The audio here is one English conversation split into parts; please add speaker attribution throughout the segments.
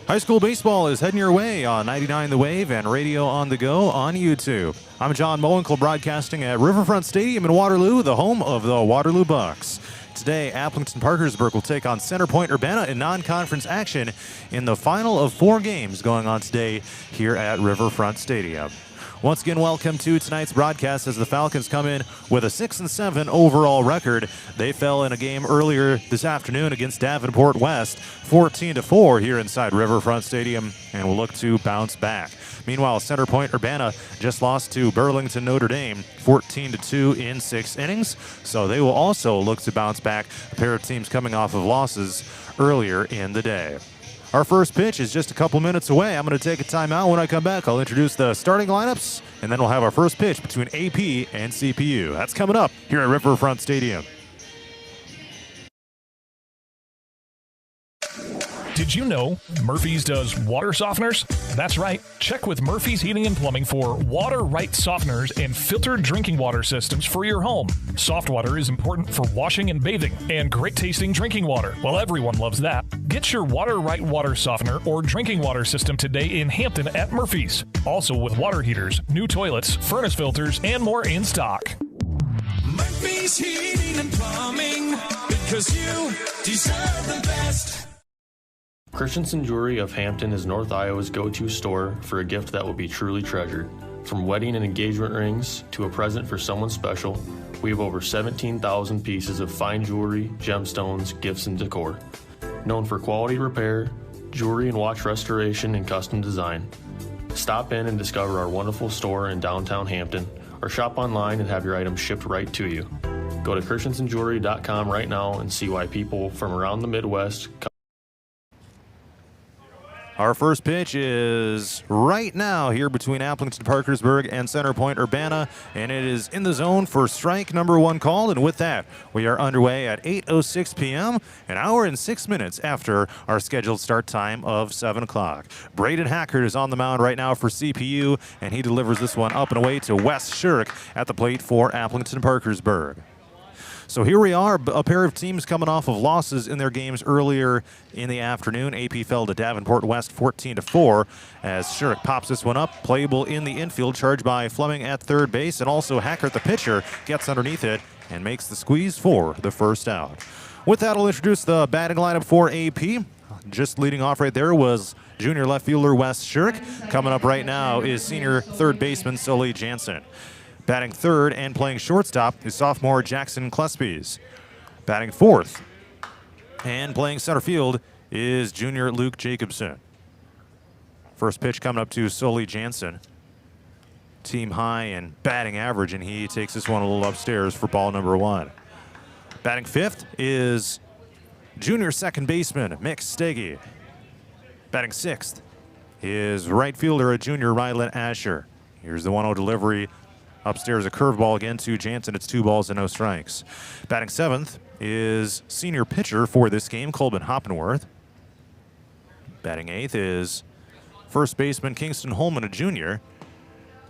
Speaker 1: High school baseball is heading your way on 99 The Wave and Radio on the Go on YouTube. I'm John Mowinkle, broadcasting at Riverfront Stadium in Waterloo, the home of the Waterloo Bucks. Today, Aplington-Parkersburg will take on Center Point-Urbana in non-conference action in the final of 4 games going on today here at Riverfront Stadium. Once again, welcome to tonight's broadcast as the Falcons come in with a 6-7 overall record. They fell in a game earlier this afternoon against Davenport West, 14-4 here inside Riverfront Stadium, and will look to bounce back. Meanwhile, Center Point-Urbana just lost to Burlington Notre Dame, 14-2 in 6 innings, so they will also look to bounce back, a pair of teams coming off of losses earlier in the day. Our first pitch is just a couple minutes away. I'm going to take a timeout. When I come back, I'll introduce the starting lineups, and then we'll have our first pitch between AP and CPU. That's coming up here at Riverfront Stadium.
Speaker 2: Did you know Murphy's does water softeners? That's right. Check with Murphy's Heating and Plumbing for water right softeners and filtered drinking water systems for your home. Soft water is important for washing and bathing, and great tasting drinking water. Well, everyone loves that. Get your water right water softener or drinking water system today in Hampton at Murphy's. Also with water heaters, new toilets, furnace filters, and more in stock.
Speaker 3: Murphy's Heating and Plumbing, because you deserve the best.
Speaker 4: Christensen Jewelry of Hampton is North Iowa's go-to store for a gift that will be truly treasured. From wedding and engagement rings to a present for someone special, we have over 17,000 pieces of fine jewelry, gemstones, gifts, and decor. Known for quality repair, jewelry and watch restoration, and custom design. Stop in and discover our wonderful store in downtown Hampton, or shop online and have your items shipped right to you. Go to christensenjewelry.com right now and see why people from around the Midwest come.
Speaker 1: Our first pitch is right now here between Aplington-Parkersburg and Center Point-Urbana, and it is in the zone for strike number 1 called. And with that, we are underway at 8:06 p.m., an hour and 6 minutes after our scheduled start time of 7 o'clock. Braden Hackert is on the mound right now for CPU, and he delivers this one up and away to Wes Shirk at the plate for Aplington-Parkersburg. So here we are, a pair of teams coming off of losses in their games earlier in the afternoon. AP fell to Davenport West 14-4 as Shirk pops this one up. Playable in the infield, charged by Fleming at third base, and also Hackert, the pitcher, gets underneath it and makes the squeeze for the first out. With that, I'll introduce the batting lineup for AP. Just leading off right there was junior left fielder Wes Shirk. Coming up right now is senior third baseman Sully Jansen. Batting third and playing shortstop is sophomore Jackson Klespies. Batting fourth and playing center field is junior Luke Jacobson. First pitch coming up to Sully Jansen. Team high in batting average, and he takes this one a little upstairs for ball number 1. Batting fifth is junior second baseman Mick Steggy. Batting sixth is right fielder, a junior Rylan Asher. Here's the 1-0 delivery. Upstairs, a curveball again to Jansen. It's 2 balls and no strikes. Batting seventh is senior pitcher for this game, Colbin Hoppenworth. Batting eighth is first baseman Kingston Holman, a junior.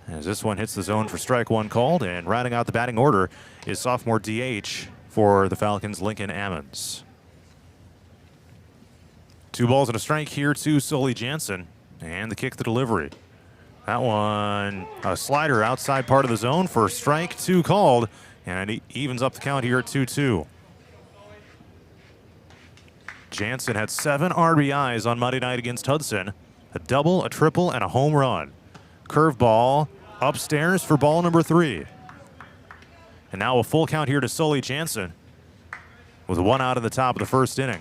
Speaker 1: As this one hits the zone for strike 1 called, and rounding out the batting order is sophomore DH for the Falcons, Lincoln Ammons. 2 balls and a strike here to Sully Jansen, and the kick, the delivery. That one, a slider outside part of the zone for strike 2 called, and it evens up the count here at 2-2. Jansen had 7 RBIs on Monday night against Hudson, a double, a triple, and a home run. Curveball upstairs for ball number 3. And now a full count here to Sully Jansen with 1 out in the top of the first inning.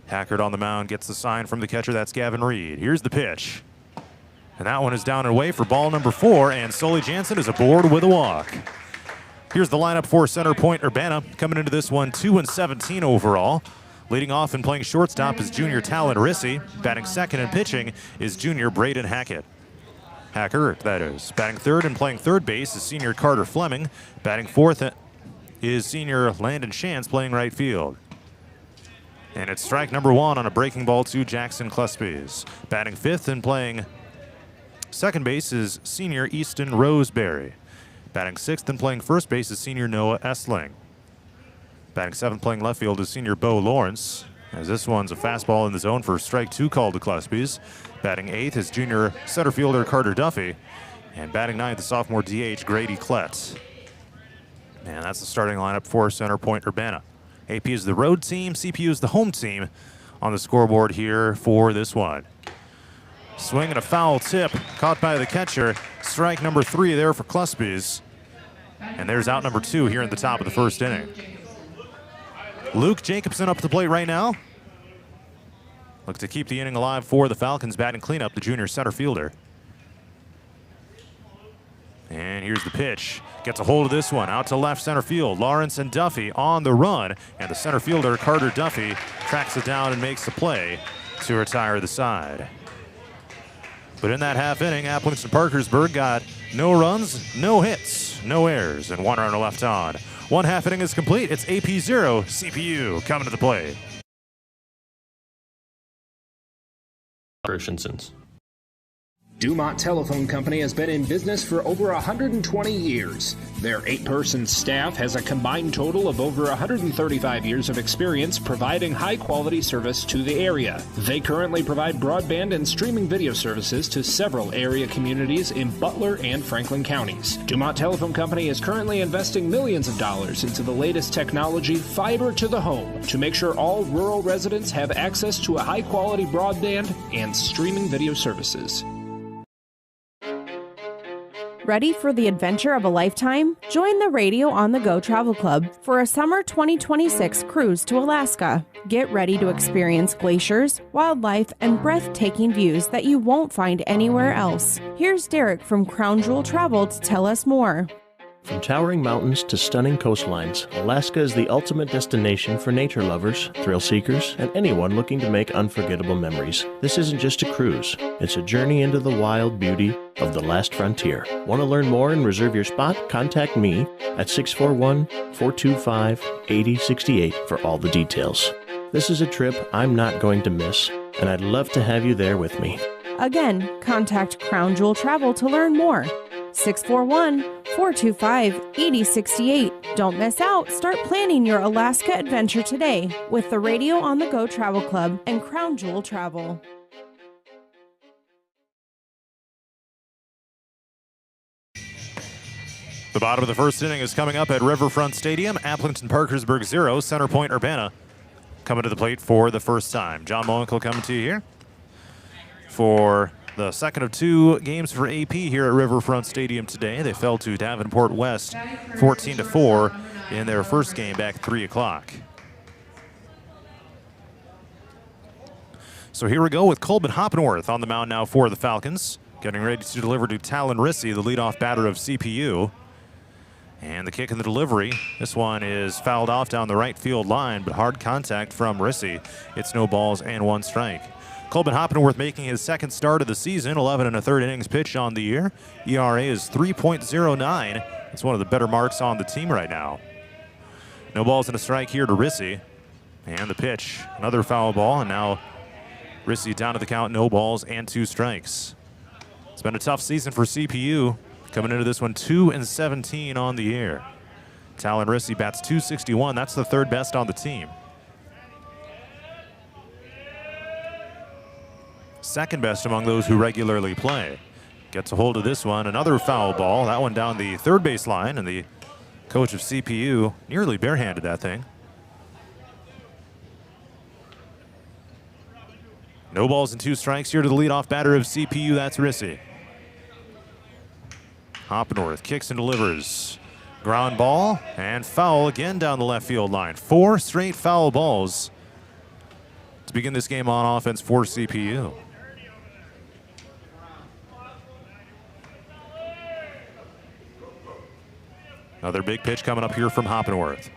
Speaker 1: Hackert on the mound gets the sign from the catcher. That's Gavin Reed. Here's the pitch. And that one is down and away for ball number 4, and Sully Jansen is aboard with a walk. Here's the lineup for Center Point-Urbana. Coming into this one, 2-17 overall. Leading off and playing shortstop is junior Talon Rissy. Batting second and pitching is junior Braden Hackett. Hackert, that is. Batting third and playing third base is senior Carter Fleming. Batting fourth is senior Landon Shantz, playing right field. And it's strike number 1 on a breaking ball to Jackson Klespies. Batting fifth and playing second base is senior Easton Roseberry. Batting sixth and playing first base is senior Noah Essling. Batting seventh, playing left field, is senior Bo Lawrence. as this one's a fastball in the zone for strike 2 called to Klespies. Batting 8th is junior center fielder Carter Duffy. And batting 9th, the sophomore DH Grady Klett. And that's the starting lineup for Center Point-Urbana. AP is the road team, CPU is the home team on the scoreboard here for this one. Swing and a foul tip, caught by the catcher. Strike number 3 there for Klespies. And there's out number 2 here in the top of the first inning. Luke Jacobson up to the plate right now. Look to keep the inning alive for the Falcons. Batting cleanup, the junior center fielder. And here's the pitch. Gets a hold of this one. Out to left center field. Lawrence and Duffy on the run. And the center fielder, Carter Duffy, tracks it down and makes the play to retire the side. But in that half inning, Aplington-Parkersburg got no runs, no hits, no errors, and 1 runner left on. 1 half inning is complete. It's AP 0, CPU coming to the plate.
Speaker 4: Christensen's.
Speaker 5: Dumont Telephone Company has been in business for over 120 years. Their 8-person staff has a combined total of over 135 years of experience providing high-quality service to the area. They currently provide broadband and streaming video services to several area communities in Butler and Franklin counties. Dumont Telephone Company is currently investing millions of dollars into the latest technology, fiber to the home, to make sure all rural residents have access to a high-quality broadband and streaming video services.
Speaker 6: Ready for the adventure of a lifetime? Join the Radio on the Go Travel Club for a summer 2026 cruise to Alaska. Get ready to experience glaciers, wildlife, and breathtaking views that you won't find anywhere else. Here's Derek from Crown Jewel Travel to tell us more.
Speaker 7: From towering mountains to stunning coastlines, Alaska is the ultimate destination for nature lovers, thrill seekers, and anyone looking to make unforgettable memories. This isn't just a cruise, it's a journey into the wild beauty of the last frontier. Want to learn more and reserve your spot? Contact me at 641-425-8068 for all the details. This is a trip I'm not going to miss, and I'd love to have you there with me.
Speaker 6: Again, contact Crown Jewel Travel to learn more. 641-425-8068. Don't miss out. Start planning your Alaska adventure today with the Radio on the Go Travel Club and Crown Jewel Travel.
Speaker 1: The bottom of the first inning is coming up at Riverfront Stadium. Aplington-Parkersburg 0, Center Point-Urbana coming to the plate for the first time. John Moenkel coming to you here for the second of 2 games for AP here at Riverfront Stadium today. They fell to Davenport West 14-4 in their first game back 3 o'clock. So here we go with Colbin Hoppenworth on the mound now for the Falcons. Getting ready to deliver to Talon Rissy, the leadoff batter of CPU. And the kick in the delivery. This one is fouled off down the right field line, but hard contact from Rissy. It's no balls and 1 strike. Colbin Hoppenworth making his second start of the season, 11 1/3 innings pitched on the year. ERA is 3.09. It's one of the better marks on the team right now. No balls and a strike here to Rissy. And the pitch, another foul ball, and now Rissy down to the count, no balls and 2 strikes. It's been a tough season for CPU. Coming into this one 2-17 on the year. Talon Rissy bats .261. That's the 3rd best on the team. 2nd best among those who regularly play. Gets a hold of this one. Another foul ball. That one down the 3rd base line, and the coach of CPU nearly barehanded that thing. No balls and 2 strikes here to the leadoff batter of CPU. That's Rissy. Hoppenworth kicks and delivers. Ground ball and foul again down the left field line. 4 straight foul balls to begin this game on offense for CPU. Another big pitch coming up here from Hoppenworth.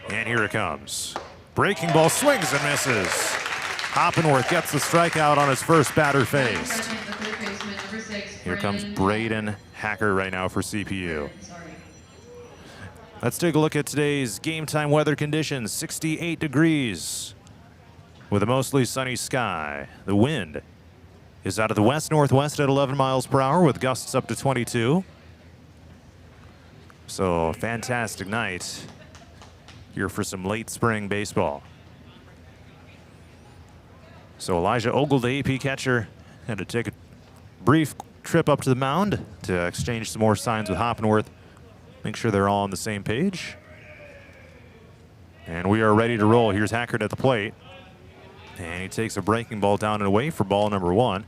Speaker 1: And here it comes. Breaking ball, swings and misses. Hoppenworth gets the strikeout on his first batter faced. Here comes Braden Hacker right now for CPU. Let's take a look at today's game time weather conditions. 68 degrees with a mostly sunny sky. The wind is out of the west-northwest at 11 miles per hour with gusts up to 22. So fantastic night here for some late spring baseball. So Elijah Ogle, the AP catcher, had to take a brief trip up to the mound to exchange some more signs with Hoppenworth. Make sure they're all on the same page. And we are ready to roll. Here's Hackert at the plate. And he takes a breaking ball down and away for ball number 1.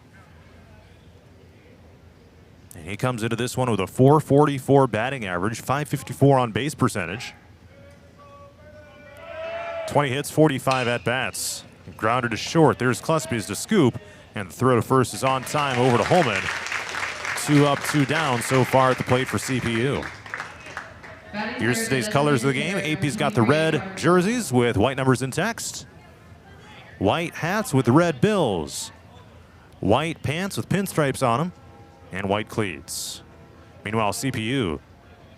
Speaker 1: And he comes into this one with a .444 batting average, .554 on base percentage. 20 hits, 45 at-bats. Grounded to short. There's Cluspy's to scoop. And the throw to first is on time over to Holman. 2 up, 2 down so far at the plate for CPU. Here's today's colors of the game. AP's got the red jerseys with white numbers in text. White hats with the red bills. White pants with pinstripes on them. And white cleats. Meanwhile, CPU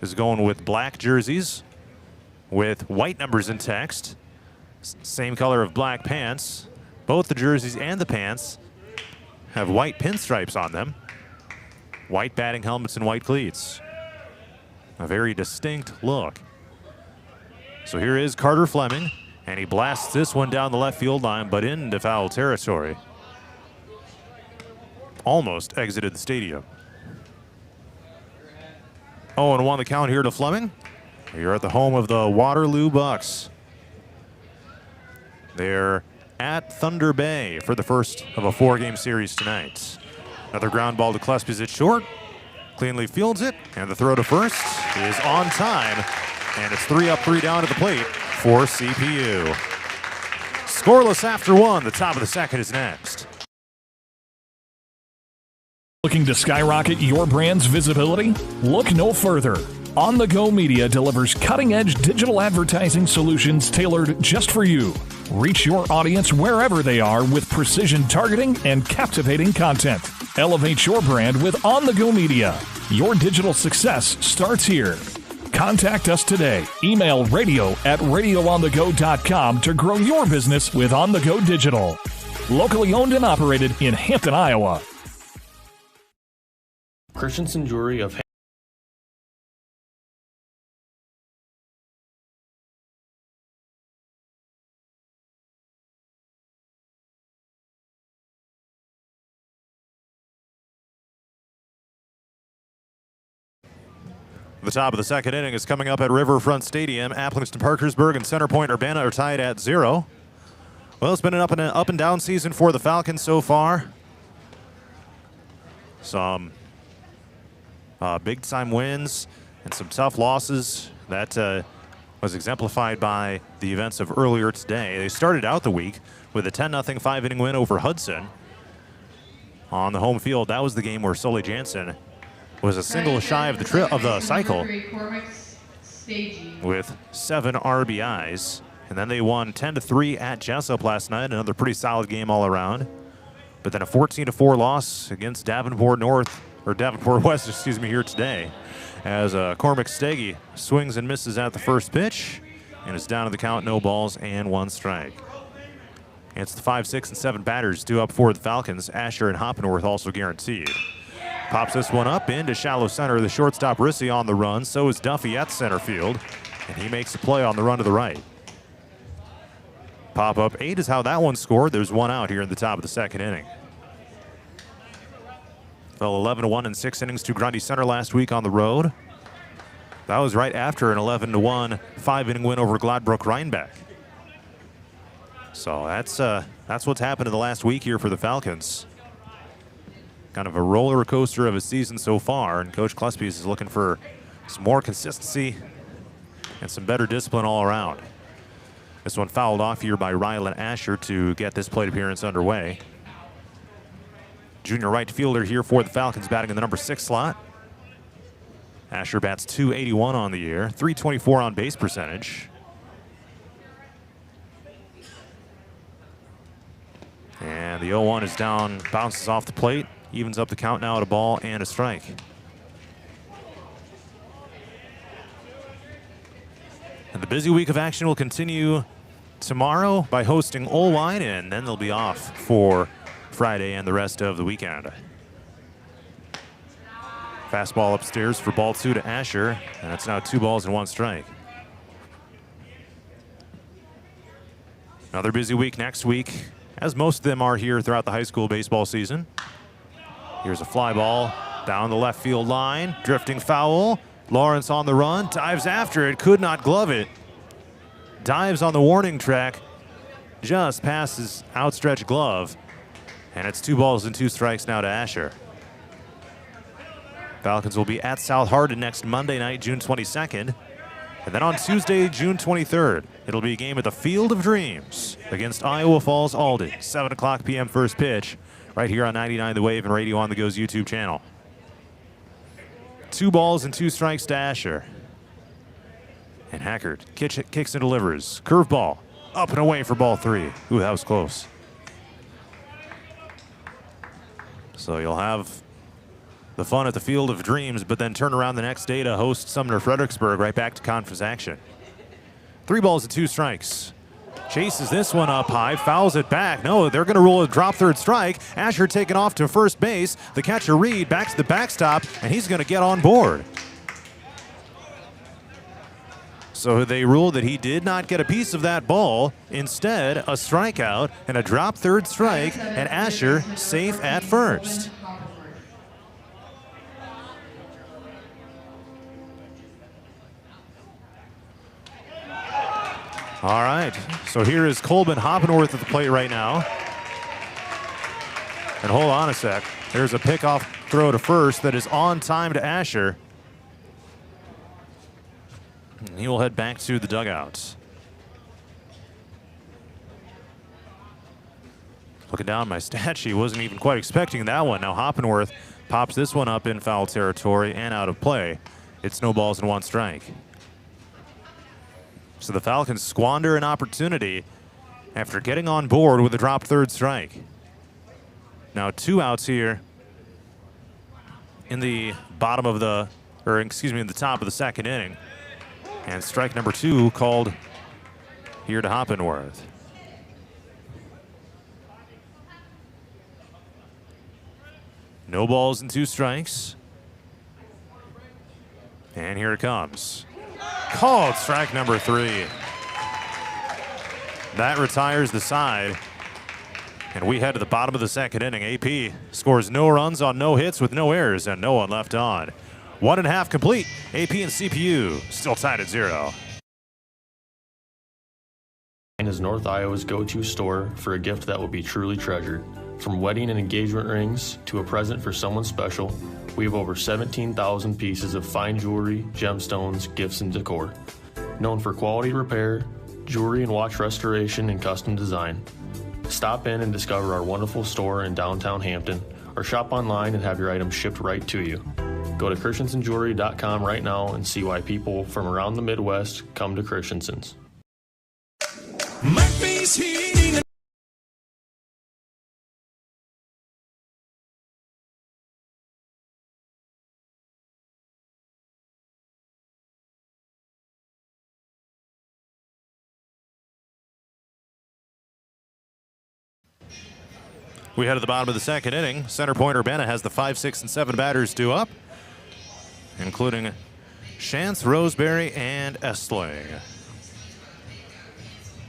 Speaker 1: is going with black jerseys with white numbers in text. Same color of black pants. Both the jerseys and the pants have white pinstripes on them. White batting helmets and white cleats. A very distinct look. So here is Carter Fleming, and he blasts this one down the left field line, but into foul territory. Almost exited the stadium. 0-1 the count here to Fleming. You're at the home of the Waterloo Bucks. They're at Thunder Bay for the first of a 4-game series tonight. Another ground ball to Cluspy's at short. Cleanly fields it, and the throw to first is on time. And it's 3 up, 3 down to the plate for CPU. Scoreless after 1. The top of the second is next.
Speaker 2: Looking to skyrocket your brand's visibility? Look no further. On the Go Media delivers cutting-edge digital advertising solutions tailored just for you. Reach your audience wherever they are with precision targeting and captivating content. Elevate your brand with On the Go Media. Your digital success starts here. Contact us today. Email radio@radioonthego.com to grow your business with On the Go Digital. Locally owned and operated in Hampton, Iowa.
Speaker 4: Christensen Jewelry of
Speaker 1: The top of the second inning is coming up at Riverfront Stadium. Aplington-Parkersburg and Center Point-Urbana are tied at 0. Well, it's been an up and down season for the Falcons so far. Some big-time wins and some tough losses. That was exemplified by the events of earlier today. They started out the week with a 10-0 5-inning win over Hudson on the home field. That was the game where Sully Jansen was a single shy of the cycle with 7 RBIs. And then they won 10-3 at Jessup last night. Another pretty solid game all around. But then a 14-4 loss against Davenport West, excuse me, here today. As Cormac Steggy swings and misses at the first pitch. And it's down to the count, no balls and 1 strike. It's the 5, 6, and 7 batters due up for the Falcons. Asher and Hoppenworth also guaranteed. Pops this one up into shallow center. The shortstop Rissy on the run. So is Duffy at center field. And he makes a play on the run to the right. Pop up 8 is how that one scored. There's 1 out here in the top of the second inning. Fell 11-1 in 6 innings to Grundy Center last week on the road. That was right after an 11-1 5-inning win over Gladbrook Rhinebeck. So that's what's happened in the last week here for the Falcons. Kind of a roller coaster of a season so far, and Coach Cluspy's is looking for some more consistency and some better discipline all around. This one fouled off here by Rylan Asher to get this plate appearance underway. Junior right fielder here for the Falcons, batting in the number 6 slot. Asher bats .281 on the year, .324 on base percentage. And the 0-1 is down, bounces off the plate. Evens up the count now at a ball and a strike. And the busy week of action will continue tomorrow by hosting Olwine, and then they'll be off for Friday and the rest of the weekend. Fastball upstairs for ball 2 to Asher, and it's now 2 balls and 1 strike. Another busy week next week, as most of them are here throughout the high school baseball season. Here's a fly ball down the left field line, drifting foul. Lawrence on the run, dives after it, could not glove it. Dives on the warning track, just past his outstretched glove. And it's 2 balls and 2 strikes now to Asher. Falcons will be at South Hardin next Monday night, June 22nd. And then on Tuesday, June 23rd, it'll be a game at the Field of Dreams against Iowa Falls Alden. 7 o'clock p.m. first pitch, right here on 99 The Wave and Radio on the Go's YouTube channel. 2 balls and 2 strikes to Asher. And Hackert kicks and delivers. Curveball, up and away for ball 3. Ooh, that was close. So you'll have the fun at the Field of Dreams, but then turn around the next day to host Sumner Fredericksburg right back to conference action. 3 balls and 2 strikes. Chases this one up high, fouls it back. No, they're going to rule a drop third strike. Asher taken off to first base. The catcher Reed back to the backstop, and he's going to get on board. So they ruled that he did not get a piece of that ball. Instead, a strikeout and a drop third strike, and Asher safe at first. All right, so here is Colbin Hoppenworth at the plate right now. And hold on a sec. There's a pickoff throw to first that is on time to Asher. He will head back to the dugouts. Looking down my stat sheet, wasn't even quite expecting that one. Now Hoppenworth pops this one up in foul territory and out of play. It's no balls and 1 strike. So the Falcons squander an opportunity after getting on board with a dropped third strike. Now 2 outs here in the bottom of the, or excuse me, in the top of the 2nd inning. And strike number 2 called here to Hoppenworth. No balls and 2 strikes. And here it comes. Called strike number 3. That retires the side. And we head to the bottom of the 2nd inning. AP scores no runs on no hits with no errors and no one left on. 1.5 complete. AP and CPU still tied at 0.
Speaker 4: And is North Iowa's go-to store for a gift that will be truly treasured. From wedding and engagement rings to a present for someone special, we have over 17,000 pieces of fine jewelry, gemstones, gifts, and decor. Known for quality repair, jewelry and watch restoration, and custom design. Stop in and discover our wonderful store in downtown Hampton, or shop online and have your items shipped right to you. Go to christensenjewelry.com right now and see why people from around the Midwest come to Christensen's.
Speaker 3: Murphy's Heating and
Speaker 1: We head to the bottom of the 2nd inning. Center Point-Urbana has the 5, 6, and 7 batters due up, including Shantz, Roseberry, and Estling.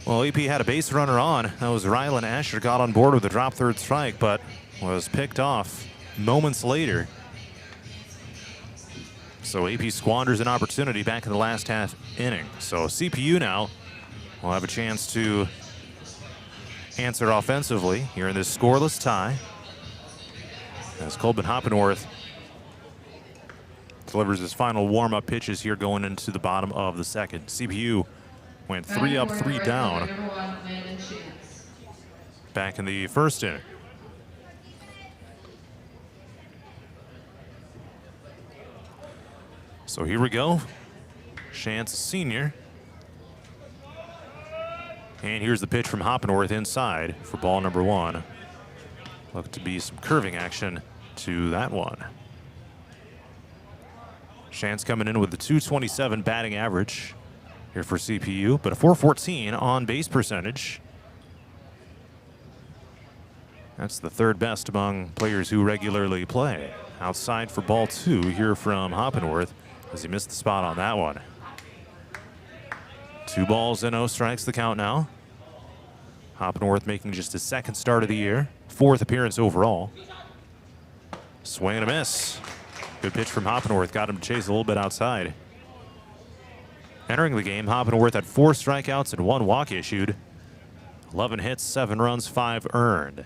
Speaker 1: Well, AP had a base runner on. That was Rylan Asher, got on board with a drop third strike, but was picked off moments later. So AP squanders an opportunity back in the last half inning. So CPU now will have a chance to answer offensively here in this scoreless tie, as Colbin Hoppenworth delivers his final warm-up pitches here going into the bottom of the 2nd. CPU went 3 up, 3 down back in the 1st inning. So here we go. Shantz Sr. And here's the pitch from Hoppenworth inside for ball number 1. Look to be some curving action to that one. Shantz coming in with the .227 batting average here for CPU, but a .414 on base percentage. That's the 3rd best among players who regularly play. Outside for ball 2 here from Hoppenworth as he missed the spot on that one. 2 balls and no strikes the count now. Hoppenworth making just his second start of the year, 4th appearance overall. Swing and a miss. Good pitch from Hoppenworth, got him to chase a little bit outside. Entering the game, Hoppenworth had 4 strikeouts and 1 walk issued. 11 hits, 7 runs, 5 earned.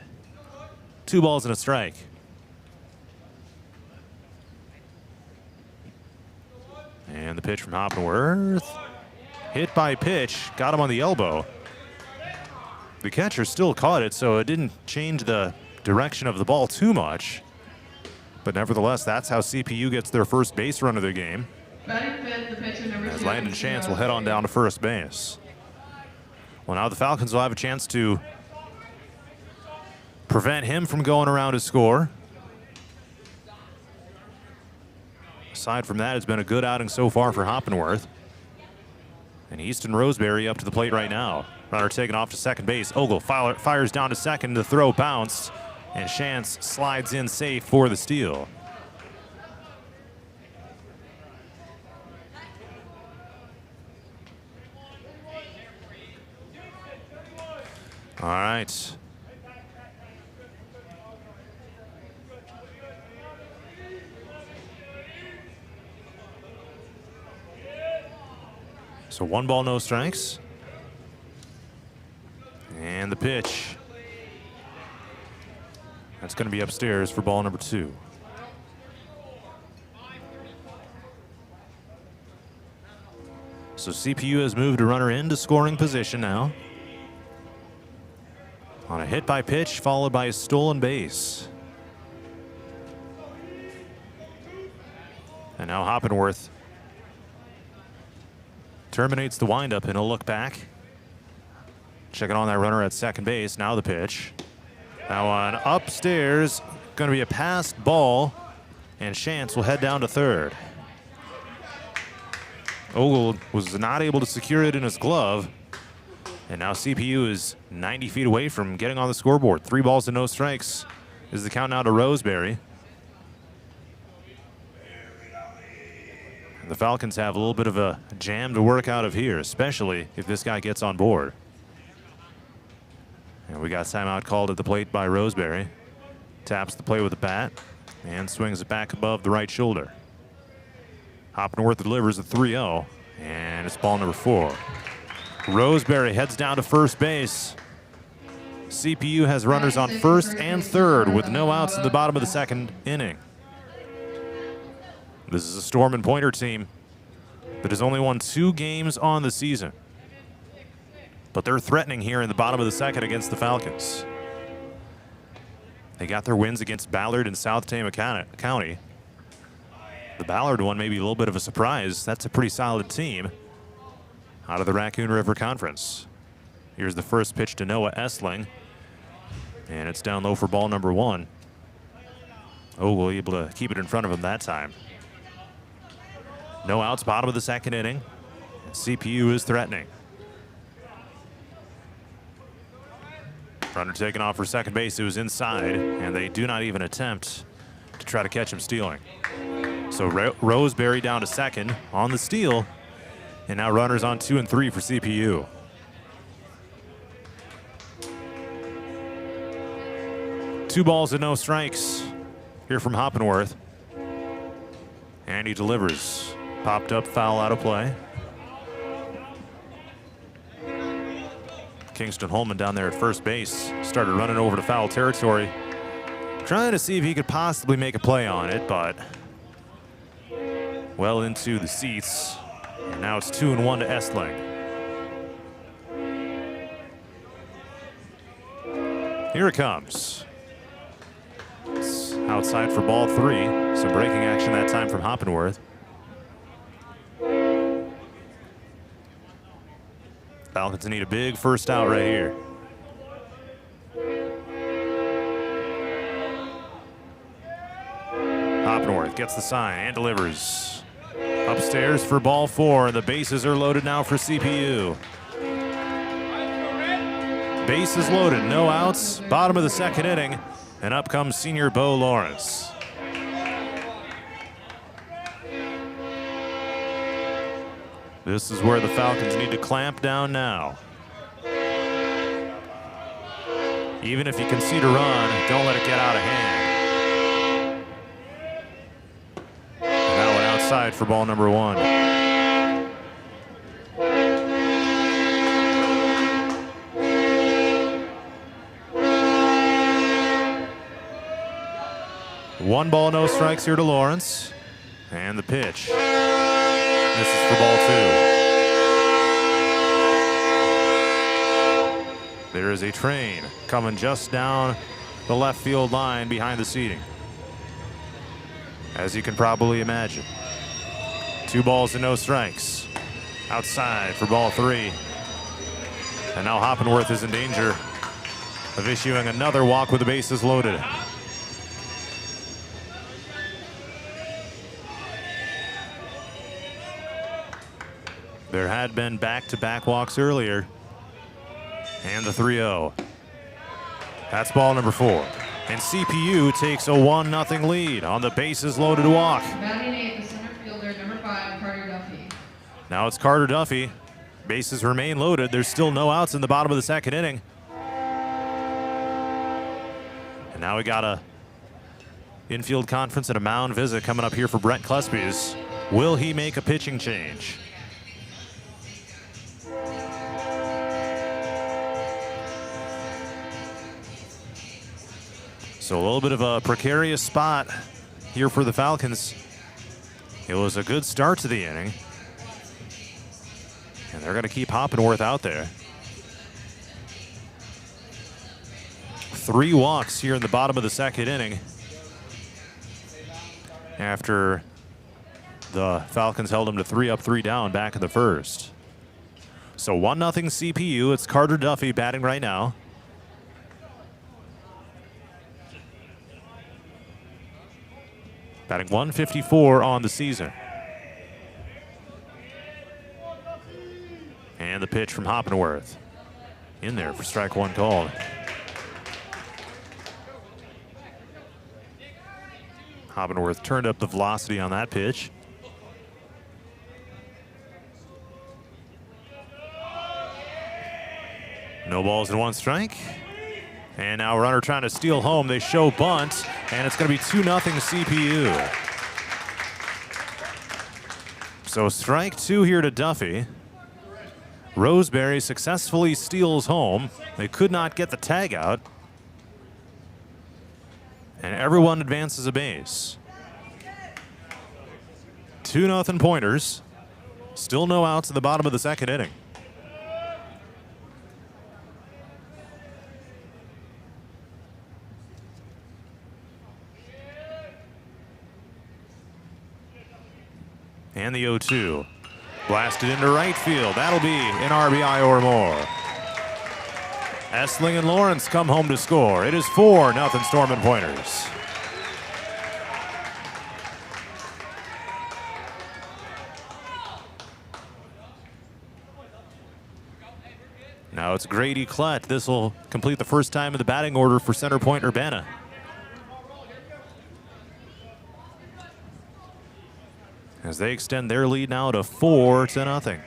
Speaker 1: 2 balls and a strike. And the pitch from Hoppenworth. Hit by pitch, got him on the elbow. The catcher still caught it, so it didn't change the direction of the ball too much. But nevertheless, that's how CPU gets their first base run of the game. As Landon Chance will head on down to first base. Well, now the Falcons will have a chance to prevent him from going around to score. Aside from that, it's been a good outing so far for Hoppenworth. And Easton Roseberry up to the plate right now. Runner taken off to second base. Ogle fires down to second. The throw bounced, and Chance slides in safe for the steal. All right. So 1 ball, no strikes. And the pitch. That's going to be upstairs for ball number 2. So CPU has moved a runner into scoring position now. On a hit by pitch, followed by a stolen base. And now Hoppenworth terminates the windup and he'll look back. Checking on that runner at second base. Now the pitch. Now on upstairs, going to be a passed ball, and Chance will head down to third. Ogle was not able to secure it in his glove, and now CPU is 90 feet away from getting on the scoreboard. 3 balls and no strikes is the count now to Roseberry. And the Falcons have a little bit of a jam to work out of here, especially if this guy gets on board. And we got timeout called at the plate by Roseberry. Taps the play with the bat and swings it back above the right shoulder. Hoppenworth delivers a 3-0, and it's ball number 4. Roseberry heads down to first base. CPU has runners on first and third with no outs in the bottom of the second inning. This is a Storm and Pointer team that has only won 2 games on the season. But they're threatening here in the bottom of the second against the Falcons. They got their wins against Ballard and South Tama County. The Ballard one may be a little bit of a surprise. That's a pretty solid team out of the Raccoon River Conference. Here's the first pitch to Noah Essling. And it's down low for ball number 1. Ogle able to keep it in front of him that time. No outs, bottom of the second inning. CPU is threatening. Runner taken off for second base. It was inside, and they do not even attempt to try to catch him stealing. So Roseberry down to second on the steal, and now runners on 2 and 3 for CPU. Two balls and no strikes here from Hoppenworth. And he delivers. Popped up, foul out of play. Kingston Holman down there at first base started running over to foul territory, trying to see if he could possibly make a play on it, but well into the seats. And now it's 2-1 to Essling. Here it comes. It's outside for ball 3. Some breaking action that time from Hoppenworth. Falcons need a big first out right here. Hoppenworth gets the sign and delivers. Upstairs for ball 4. The bases are loaded now for CPU. Bases loaded, no outs. Bottom of the second inning. And up comes senior Bo Lawrence. This is where the Falcons need to clamp down now. Even if you concede a run, don't let it get out of hand. And that one outside for ball number 1. One ball, no strikes here to Lawrence. And the pitch. This is for ball 2. There is a train coming just down the left field line behind the seating. As you can probably imagine. 2 balls and no strikes. Outside for ball 3. And now Hoppenworth is in danger of issuing another walk with the bases loaded. There had been back-to-back walks earlier. And the 3-0. That's ball number 4. And CPU takes a 1-0 lead on the bases loaded walk.
Speaker 8: Batting 8, the center fielder, number 5, Carter Duffy.
Speaker 1: Now it's Carter Duffy. Bases remain loaded. There's still no outs in the bottom of the 2nd inning. And now we got a infield conference and a mound visit coming up here for Brett Klespies. Will he make a pitching change? So a little bit of a precarious spot here for the Falcons. It was a good start to the inning. And they're going to keep Hoppenworth out there. 3 walks here in the bottom of the 2nd inning. After the Falcons held them to 3 up, 3 down back in the 1st. So 1-0 CPU. It's Carter Duffy batting right now. Batting 154 on the season. And the pitch from Hoppenworth. In there for strike 1 called. Hoppenworth turned up the velocity on that pitch. No balls and 1 strike. And now runner trying to steal home. They show bunt, and it's going to be 2-0 CPU. So strike 2 here to Duffy. Roseberry successfully steals home. They could not get the tag out. And everyone advances a base. 2-0 Pointers. Still no outs in the bottom of the 2nd inning. And the 0-2. Blasted into right field. That'll be an RBI or more. Essling and Lawrence come home to score. It is 4-0 Storm and Pointers. Now it's Grady Klett. This will complete the first time in the batting order for center Point-Urbana. As they extend their lead now to 4-0.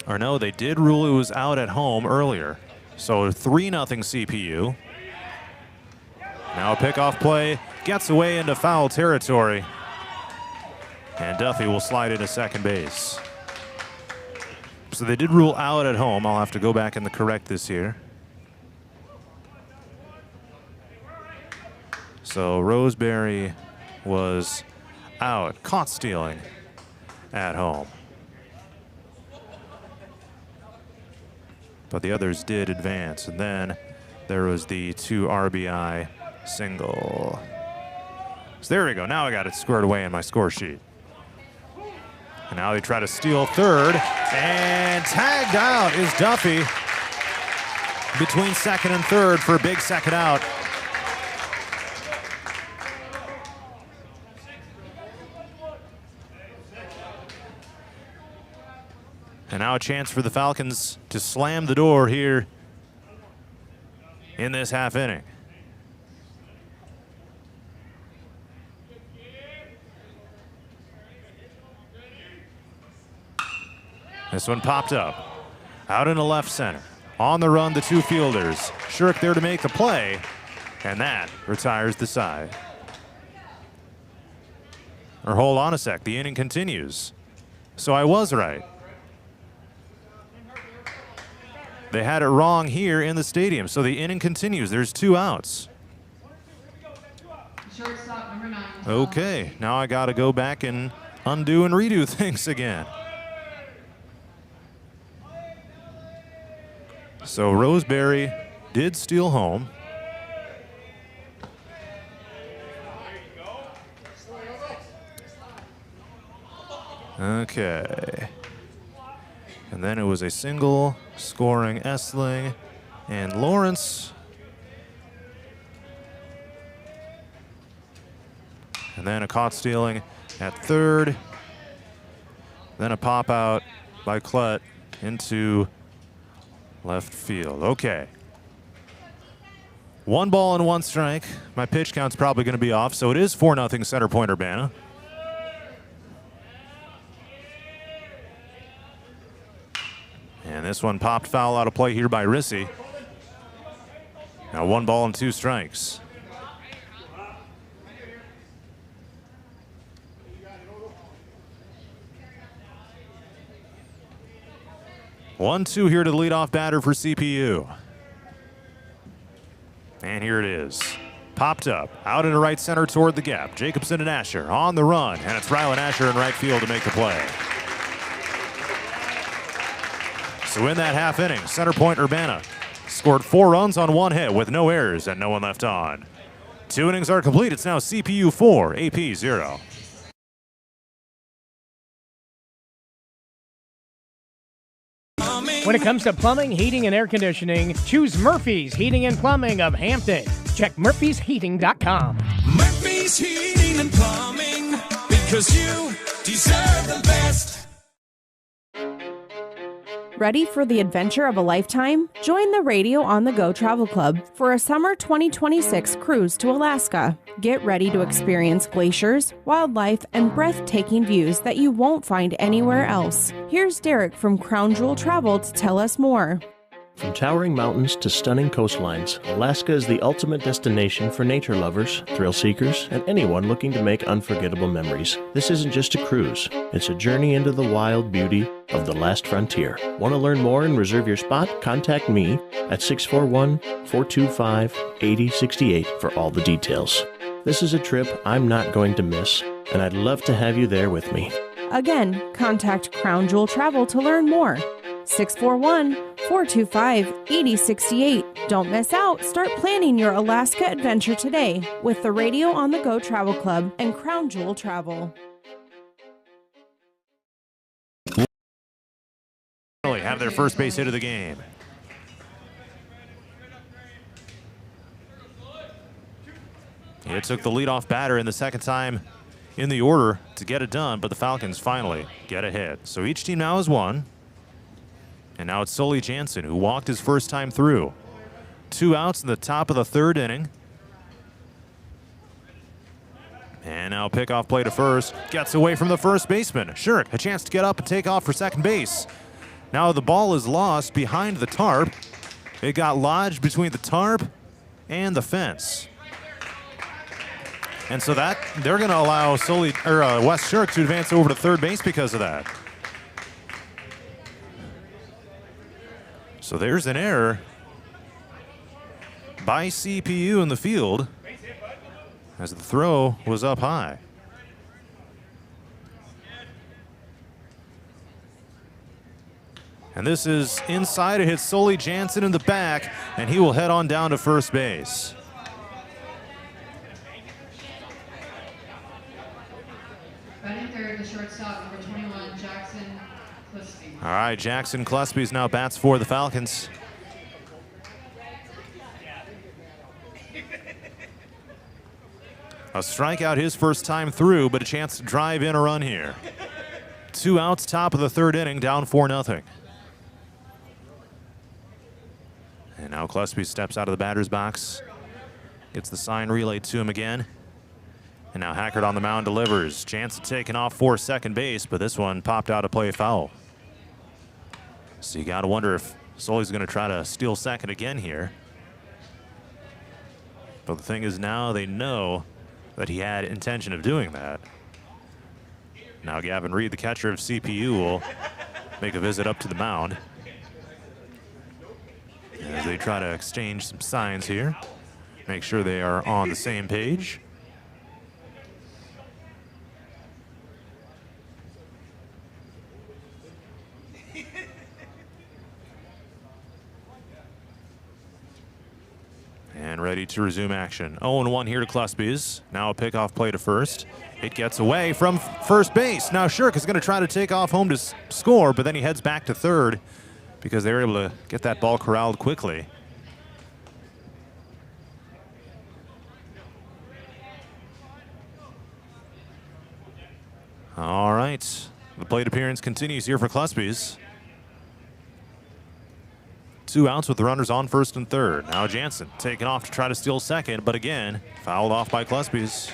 Speaker 1: Or no, they did rule it was out at home earlier. So 3-0 CPU. Now a pickoff play gets away into foul territory. And Duffy will slide into second base. So they did rule out at home. I'll have to go back and correct this here. So Roseberry was out, caught stealing at home. But the others did advance. And then there was the 2 RBI single. So there we go. Now I got it squared away in my score sheet. And now they try to steal third. And tagged out is Duffy between second and third for a big second out. And now a chance for the Falcons to slam the door here in this half inning. This one popped up out into left center. On the run, the two fielders. Shirk there to make the play, and that retires the side. Or hold on a sec, the inning continues. So I was right. They had it wrong here in the stadium, so the inning continues. There's 2 outs.
Speaker 8: Shortstop number 9.
Speaker 1: Okay, now I got to go back and undo and redo things again. So Roseberry did steal home. Okay. And then it was a single scoring Essling and Lawrence. And then a caught stealing at third. Then a pop out by Klett into left field. Okay. 1 ball and 1 strike. My pitch count's probably going to be off, so it is 4-0 center Point-Urbana. And this one popped foul out of play here by Rissy. Now 1 ball and 2 strikes. One-two here to the leadoff batter for CPU. And here it is. Popped up, out into right center toward the gap. Jacobson and Asher on the run, and it's Rylan Asher in right field to make the play. So in that half inning, center Point-Urbana scored 4 runs on 1 hit with no errors and no one left on. 2 innings are complete. It's now CPU 4, AP 0.
Speaker 9: When it comes to plumbing, heating, and air conditioning, choose Murphy's Heating and Plumbing of Hampton. Check murphysheating.com.
Speaker 3: Murphy's Heating and Plumbing, because you deserve the best.
Speaker 6: Ready for the adventure of a lifetime? Join the Radio on the Go Travel Club for a summer 2026 cruise to Alaska. Get ready to experience glaciers, wildlife, and breathtaking views that you won't find anywhere else. Here's Derek from Crown Jewel Travel to tell us more.
Speaker 7: From towering mountains to stunning coastlines, Alaska is the ultimate destination for nature lovers, thrill seekers, and anyone looking to make unforgettable memories. This isn't just a cruise, it's a journey into the wild beauty of the last frontier. Want to learn more and reserve your spot? Contact me at 641-425-8068 for all the details. This is a trip I'm not going to miss, and I'd love to have you there with me.
Speaker 6: Again, contact Crown Jewel Travel to learn more. 641-425-8068. Don't miss out. Start planning your Alaska adventure today with the Radio on the Go Travel Club and Crown Jewel Travel.
Speaker 1: Have their first base hit of the game. It took the leadoff batter in the second time in the order to get it done, but the Falcons finally get a hit. So each team now has 1. And now it's Sully Jansen, who walked his first time through. 2 outs in the top of the 3rd inning. And now pickoff play to first. Gets away from the first baseman. Shirk, a chance to get up and take off for second base. Now the ball is lost behind the tarp. It got lodged between the tarp and the fence. And so that they're going to allow Wes Shirk to advance over to third base because of that. So there's an error by CPU in the field as the throw was up high. And this is inside. It hits Sully Jansen in the back, and he will head on down to first base.
Speaker 8: Batting third, the shortstop, number 21, Jackson Clisby.
Speaker 1: All right, Jackson Clisby's now bats for the Falcons. A strikeout his first time through, but a chance to drive in a run here. 2 outs, top of the 3rd inning, down 4-0. And now Clisby steps out of the batter's box, gets the sign relayed to him again. And now Hackert on the mound delivers. Chance of taking off for second base, but this one popped out of play foul. So you got to wonder if Sully's going to try to steal second again here. But the thing is now they know that he had intention of doing that. Now Gavin Reed, the catcher of CPU, will make a visit up to the mound as they try to exchange some signs here. Make sure they are on the same page. And ready to resume action. 0-1 here to Cluspy's. Now a pickoff play to first. It gets away from first base. Now Shirk is going to try to take off home to score, but then he heads back to third because they were able to get that ball corralled quickly. All right. The plate appearance continues here for Cluspy's. 2 outs with the runners on first and third. Now Jansen taking off to try to steal second, but again, fouled off by Cluspy's.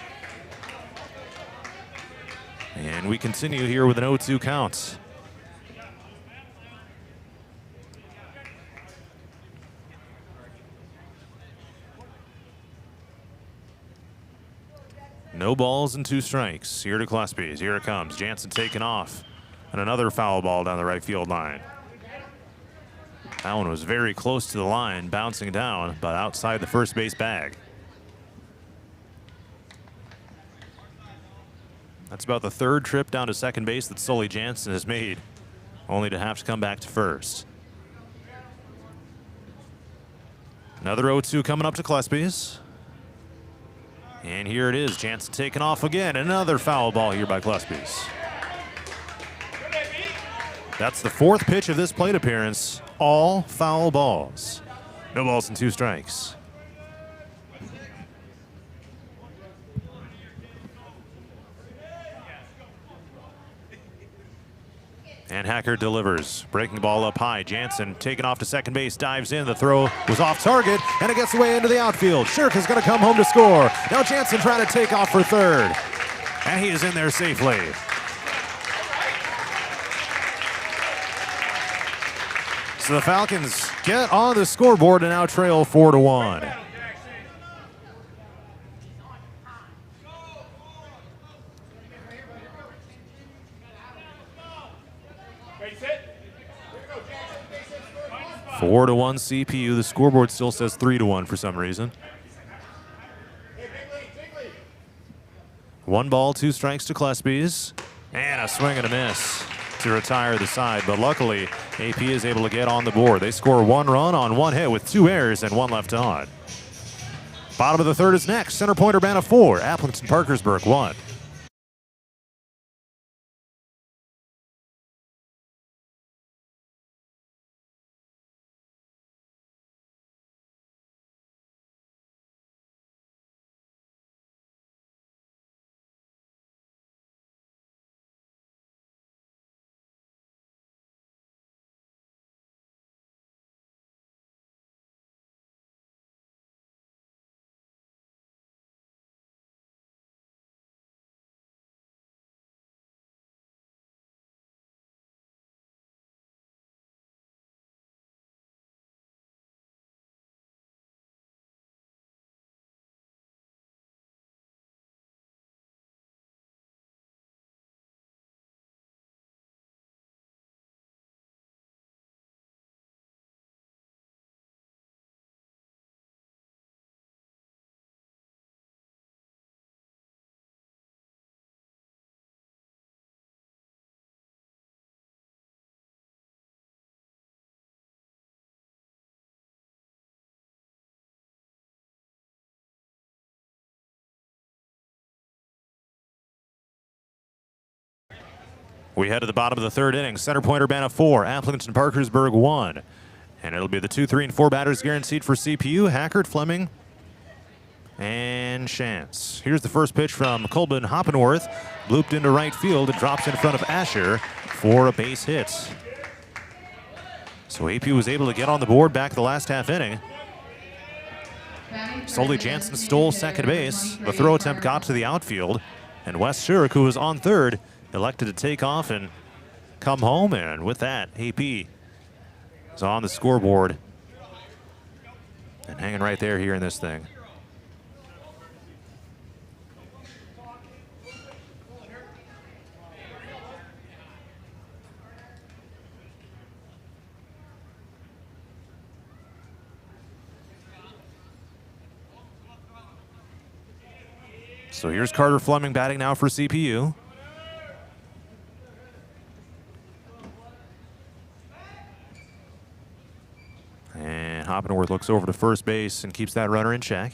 Speaker 1: And we continue here with an 0-2 count. No balls and 2 strikes. Here to Cluspy's. Here it comes. Jansen taking off. And another foul ball down the right field line. That one was very close to the line, bouncing down, but outside the first base bag. That's about the 3rd trip down to second base that Sully Jansen has made, only to have to come back to first. Another 0-2 coming up to Cluspy's. And here it is, Jansen taking off again. Another foul ball here by Cluspy's. That's the 4th pitch of this plate appearance. All foul balls. No balls and 2 strikes. And Hacker delivers. Breaking the ball up high. Jansen taking off to second base, dives in. The throw was off target, and it gets away into the outfield. Shirk is going to come home to score. Now Jansen trying to take off for third. And he is in there safely. So the Falcons get on the scoreboard and now trail 4-1. Four to 1 CPU. The scoreboard still says 3-1 for some reason. 1 ball, 2 strikes to Cluspy's. And a swing and a miss to retire the side, but luckily AP is able to get on the board. They score 1 run on 1 hit with 2 errors and 1 left on. Bottom of the 3rd is next. Center Point-Urbana 4, Aplington-Parkersburg 1. We head to the bottom of the 3rd inning. Center Point-Urbana 4, Aplington-Parkersburg 1. And it'll be the 2, 3, and 4 batters guaranteed for CPU. Hackert, Fleming, and Chance. Here's the first pitch from Colbin Hoppenworth. Looped into right field. It drops in front of Asher for a base hit. So AP was able to get on the board back the last half inning. Sully Jansen stole second base. The throw attempt got to the outfield. And Wes Shirk, who was on third, elected to take off and come home. And with that, AP is on the scoreboard and hanging right there here in this thing. So here's Carter Fleming batting now for CPU. And Hoppenworth looks over to first base and keeps that runner in check.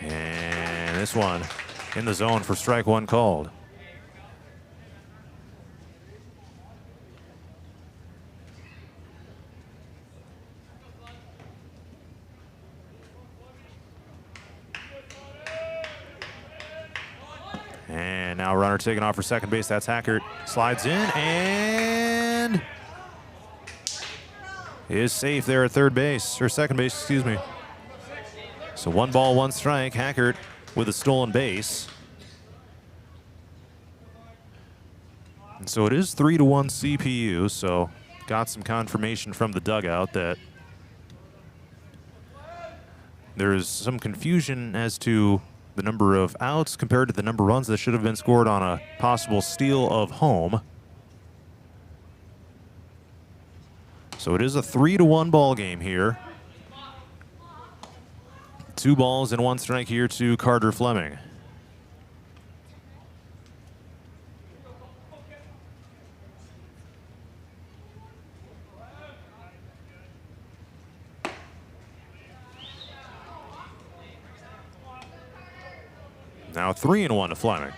Speaker 1: And this one in the zone for strike one called. And now runner taking off for second base. That's Hackert. Slides in and is safe there at third base, or second base, excuse me. So 1 ball, 1 strike. Hackert with a stolen base. And so it is 3-1 CPU. So got some confirmation from the dugout that there's some confusion as to the number of outs compared to the number of runs that should have been scored on a possible steal of home. So it is a 3-1 ball game here. 2 balls and 1 strike here to Carter Fleming. Now 3-1 to Fleming.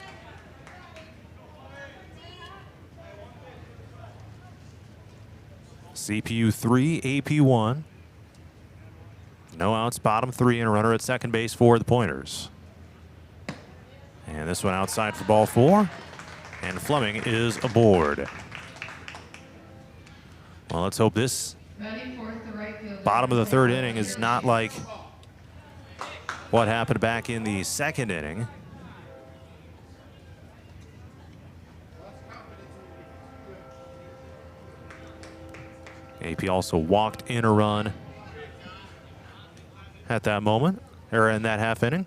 Speaker 1: CPU 3, AP 1. No outs, bottom 3, and a runner at second base for the Pointers. And this one outside for ball 4. And Fleming is aboard. Well, let's hope this bottom of the third inning is not like what happened back in the second inning. AP also walked in a run at that moment, or in that half inning.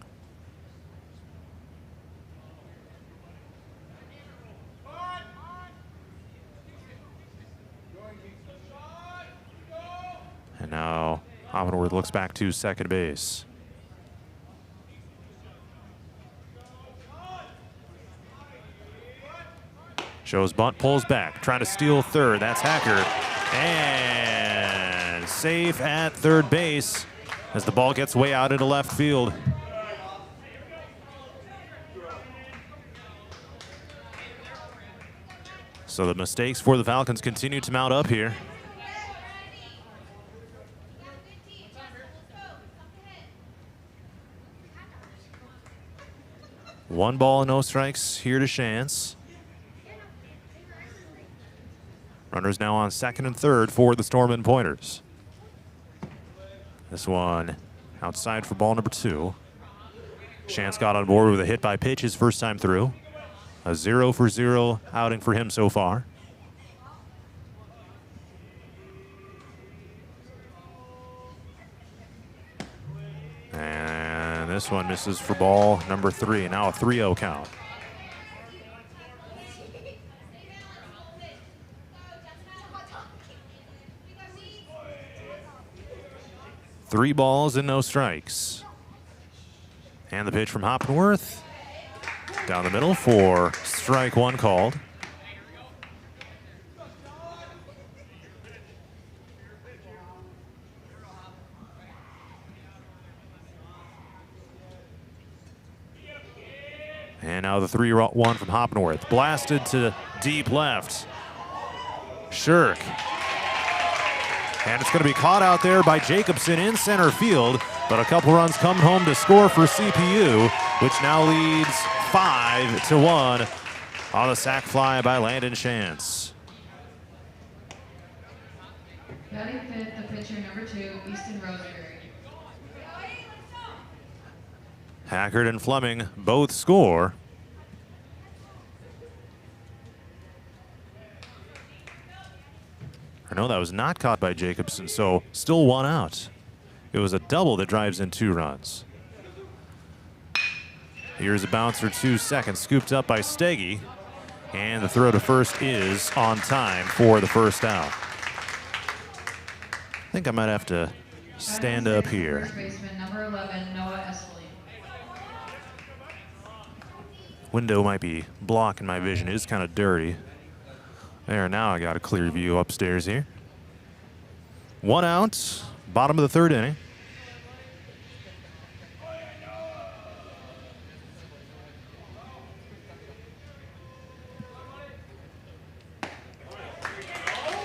Speaker 1: And now Hoppenworth looks back to second base. Shows bunt, pulls back, trying to steal third. That's Hackert. And safe at third base as the ball gets way out into left field. So the mistakes for the Falcons continue to mount up here. One ball and no strikes here to Chance. Runners now on second and third for the Storm Pointers. This one outside for ball number 2. Chance got on board with a hit by pitch his first time through. A 0-for-0 outing for him so far. And this one misses for ball number 3. Now a 3-0 count. Three balls and no strikes. And the pitch from Hoppenworth. Down the middle for strike 1 called. And now the 3-1 from Hoppenworth. Blasted to deep left. Shirk. And it's going to be caught out there by Jacobson in center field. But a couple runs come home to score for CPU, which now leads 5-1 on the sac fly by Landon Chance.
Speaker 8: Batting fifth, the pitcher number 2, Easton Rosenberry.
Speaker 1: Hackert and Fleming both score. Or no, that was not caught by Jacobson, so still one out. It was a double that drives in 2 runs. Here's a bouncer 2 seconds, scooped up by Steggy. And the throw to first is on time for the first out. I think I might have to stand up here.
Speaker 8: First baseman, number 11, Noah Espley.
Speaker 1: Window might be blocking my vision. It is kind of dirty. There, now I got a clear view upstairs here. 1 out, bottom of the 3rd inning.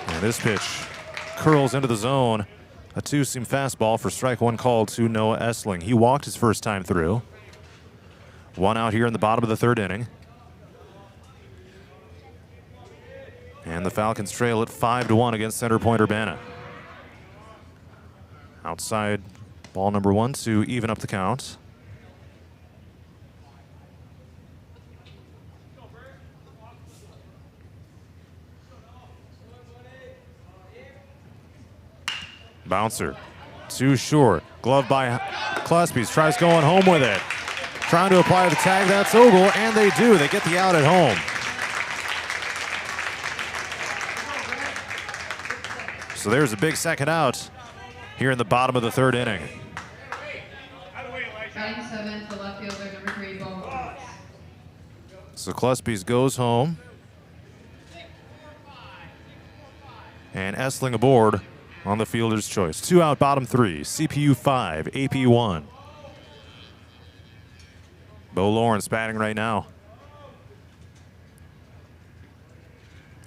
Speaker 1: And this pitch curls into the zone. A 2-seam fastball for strike 1 called to Noah Essling. He walked his first time through. 1 out here in the bottom of the 3rd inning. And the Falcons trail at 5-1 against Center Point-Urbana. Outside ball number 1 to even up the count. Bouncer, too short. Glove by Klespies, tries going home with it. Trying to apply the tag, that's Ogle, and they do. They get the out at home. So there's a big second out here in the bottom of the 3rd inning.
Speaker 8: Batting 7th, the left fielder, number 3, Bo Roberts.
Speaker 1: So Klespies goes home. And Essling aboard on the fielder's choice. 2 out, bottom 3. CPU 5, AP 1. Bo Lawrence batting right now.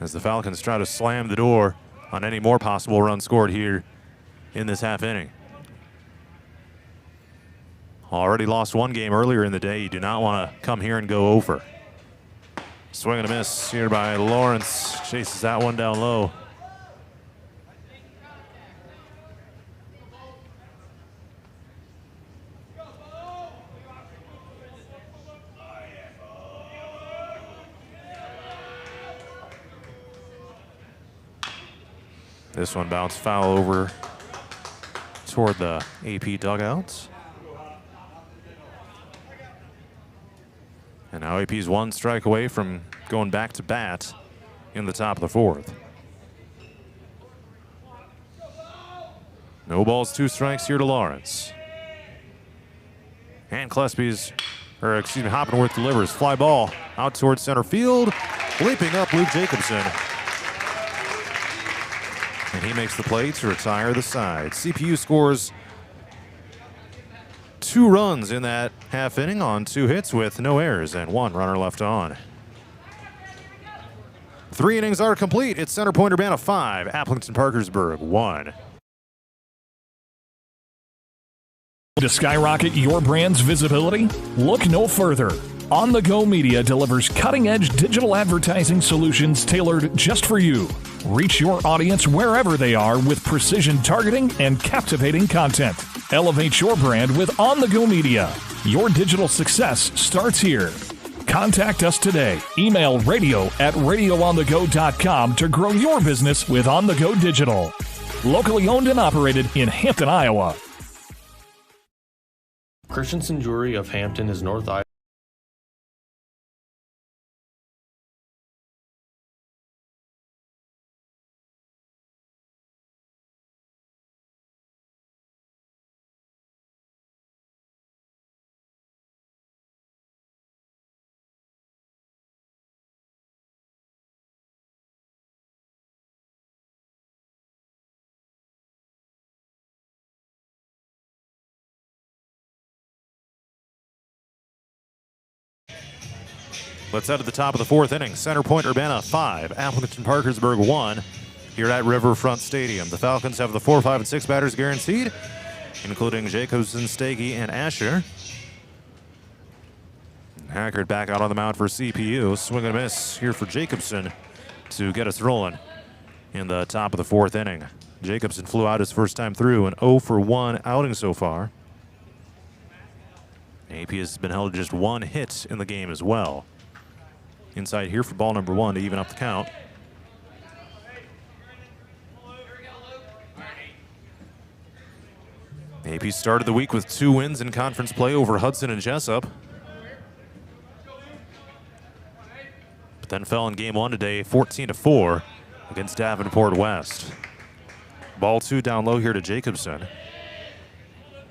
Speaker 1: As the Falcons try to slam the door on any more possible runs scored here in this half inning. Already lost 1 game earlier in the day. You do not want to come here and go over. Swing and a miss here by Lawrence. Chases that one down low. This one bounced foul over toward the AP dugouts. And now AP's 1 strike away from going back to bat in the top of the 4th. No balls, 2 strikes here to Lawrence. And Hoppenworth delivers. Fly ball out towards center field. Leaping up, Luke Jacobson. And he makes the play to retire the side. CPU scores 2 runs in that half inning on 2 hits with no errors and 1 runner left on. 3 innings are complete. It's Center Point-Urbana 5, Aplington-Parkersburg 1.
Speaker 2: To skyrocket your brand's visibility? Look no further. On the Go Media delivers cutting-edge digital advertising solutions tailored just for you. Reach your audience wherever they are with precision targeting and captivating content. Elevate your brand with On the Go Media. Your digital success starts here. Contact us today. Email radio@radioonthego.com to grow your business with On the Go Digital. Locally owned and operated in Hampton, Iowa.
Speaker 4: Christensen Jewelry of Hampton is North Iowa.
Speaker 1: Let's head to the top of the 4th inning. Center Point-Urbana 5, Aplington-Parkersburg 1 here at Riverfront Stadium. The Falcons have the 4, 5, and 6 batters guaranteed, including Jacobson, Steggy, and Asher. Hackard back out on the mound for CPU. Swing and a miss here for Jacobson to get us rolling in the top of the 4th inning. Jacobson flew out his first time through, an 0-for-1 outing so far. AP has been held to just 1 hit in the game as well. Inside here for ball number 1 to even up the count. AP started the week with 2 wins in conference play over Hudson and Jessup, but then fell in game 1 today 14-4 against Davenport West. Ball 2 down low here to Jacobson.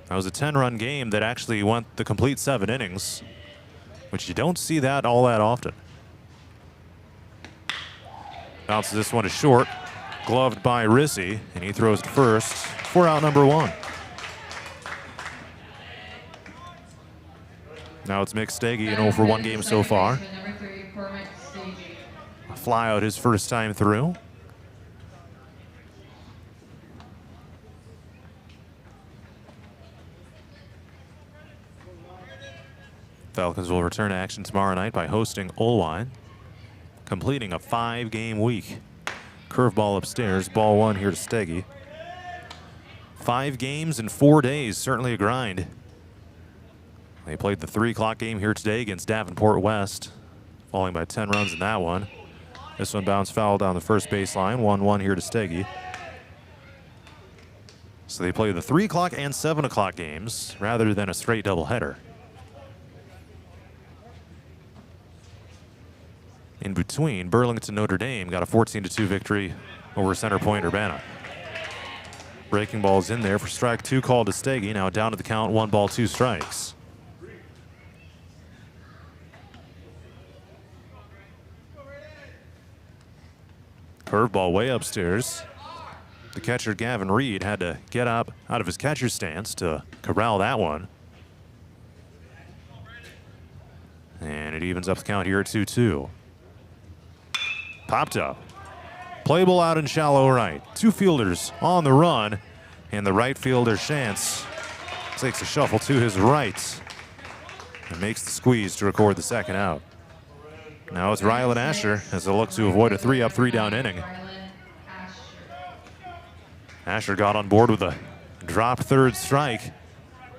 Speaker 1: That was a 10-run game that actually went the complete 7 innings, which you don't see that all that often. Bounces this one to short, gloved by Rissy, and he throws to first for out number 1. Now it's Mick Steggy, 0 for 1 game so far. A fly out his first time through. Falcons will return to action tomorrow night by hosting Olwine, completing a 5-game week. Curveball upstairs, ball 1 here to Steggy. 5 games in 4 days, certainly a grind. They played the 3 o'clock game here today against Davenport West, falling by 10 runs in that one. This one bounced foul down the first baseline, 1-1 here to Steggy. So they play the 3 o'clock and 7 o'clock games rather than a straight doubleheader. In between, Burlington Notre Dame got a 14-2 victory over Center Point-Urbana. Breaking ball's in there for strike 2 called to Steggy. Now down to the count, 1 ball, 2 strikes. Curveball way upstairs. The catcher, Gavin Reed, had to get up out of his catcher's stance to corral that one. And it evens up the count here at 2-2. Popped up. Playable out in shallow right. 2 fielders on the run, and the right fielder, Chance, takes a shuffle to his right and makes the squeeze to record the second out. Now it's Rylan Asher as they look to avoid a 3-up, 3-down inning. Asher got on board with a dropped third strike,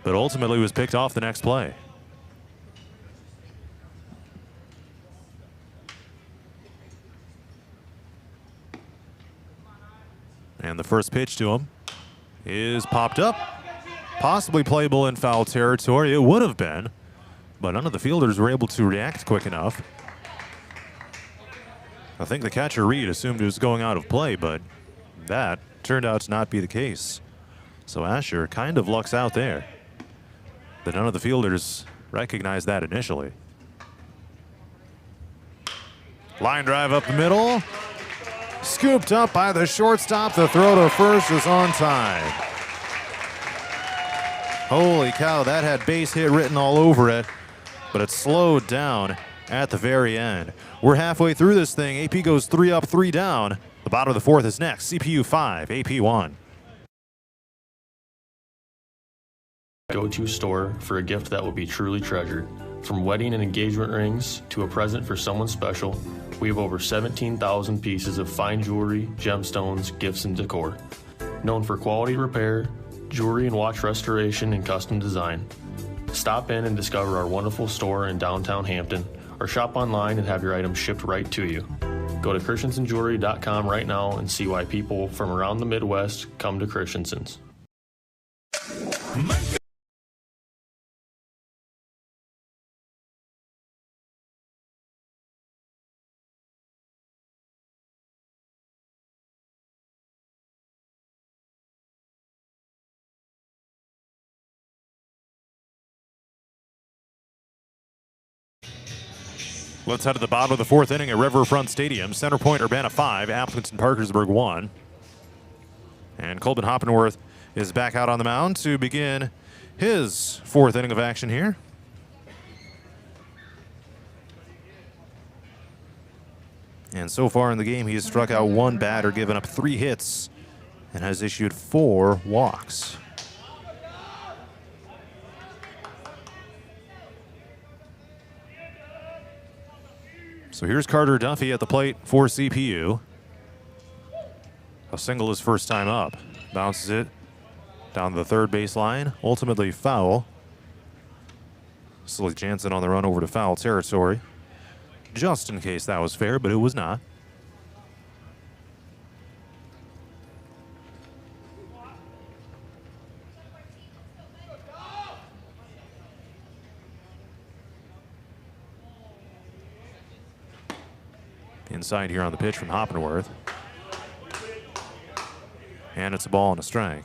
Speaker 1: but ultimately was picked off the next play. And the first pitch to him is popped up. Possibly playable in foul territory. It would have been, but none of the fielders were able to react quick enough. I think the catcher, Reed, assumed it was going out of play, but that turned out to not be the case. So Asher kind of lucks out there. But none of the fielders recognized that initially. Line drive up the middle. Scooped up by the shortstop. The throw to first is on time. Holy cow, that had base hit written all over it, but it slowed down at the very end. We're halfway through this thing. AP goes 3 up, 3 down. The bottom of the 4th is next. CPU 5, AP 1.
Speaker 4: Go-to store for a gift that will be truly treasured. From wedding and engagement rings to a present for someone special, we have over 17,000 pieces of fine jewelry, gemstones, gifts, and decor. Known for quality repair, jewelry and watch restoration, and custom design. Stop in and discover our wonderful store in downtown Hampton, or shop online and have your items shipped right to you. Go to christensenjewelry.com right now and see why people from around the Midwest come to Christensen's.
Speaker 1: Let's head to the bottom of the 4th inning at Riverfront Stadium. Center Point-Urbana 5, Aplington-Parkersburg 1. And Colton Hoppenworth is back out on the mound to begin his 4th inning of action here. And so far in the game, he has struck out 1 batter, given up 3 hits, and has issued 4 walks. So here's Carter Duffy at the plate for CPU. A single his first time up. Bounces it down to the 3rd baseline. Ultimately foul. Sully Jansen on the run over to foul territory. Just in case that was fair, but it was not. Inside here on the pitch from Hoppenworth. And it's a ball and a strike.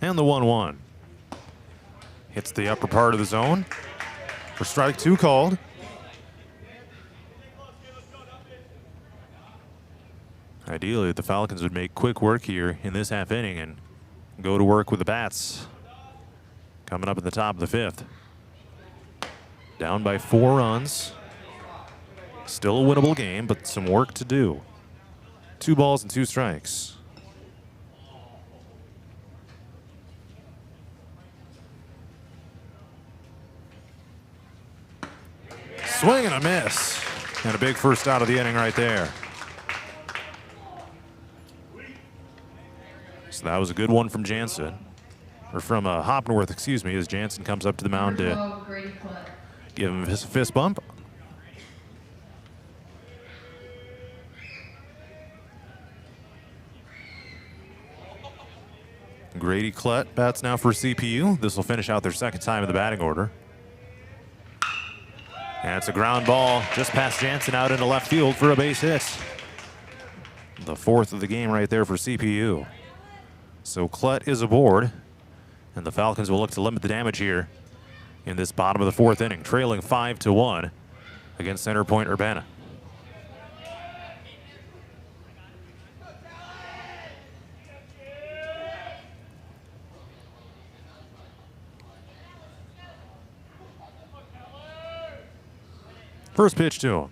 Speaker 1: And the 1-1. Hits the upper part of the zone for strike 2 called. Ideally, the Falcons would make quick work here in this half inning and go to work with the bats. Coming up at the top of the 5th. Down by 4 runs. Still a winnable game, but some work to do. 2 balls and 2 strikes. Swing and a miss. And a big first out of the inning right there. So that was a good one from Jansen. Or from Hoppenworth, excuse me, as Jansen comes up to the mound to give him his fist bump. Grady Klett bats now for CPU. This will finish out their second time in the batting order. And it's a ground ball just past Jansen out into left field for a base hit. The 4th of the game right there for CPU. So Klett is aboard, and the Falcons will look to limit the damage here in this bottom of the 4th inning, trailing 5-1 against Center Point-Urbana. First pitch to him.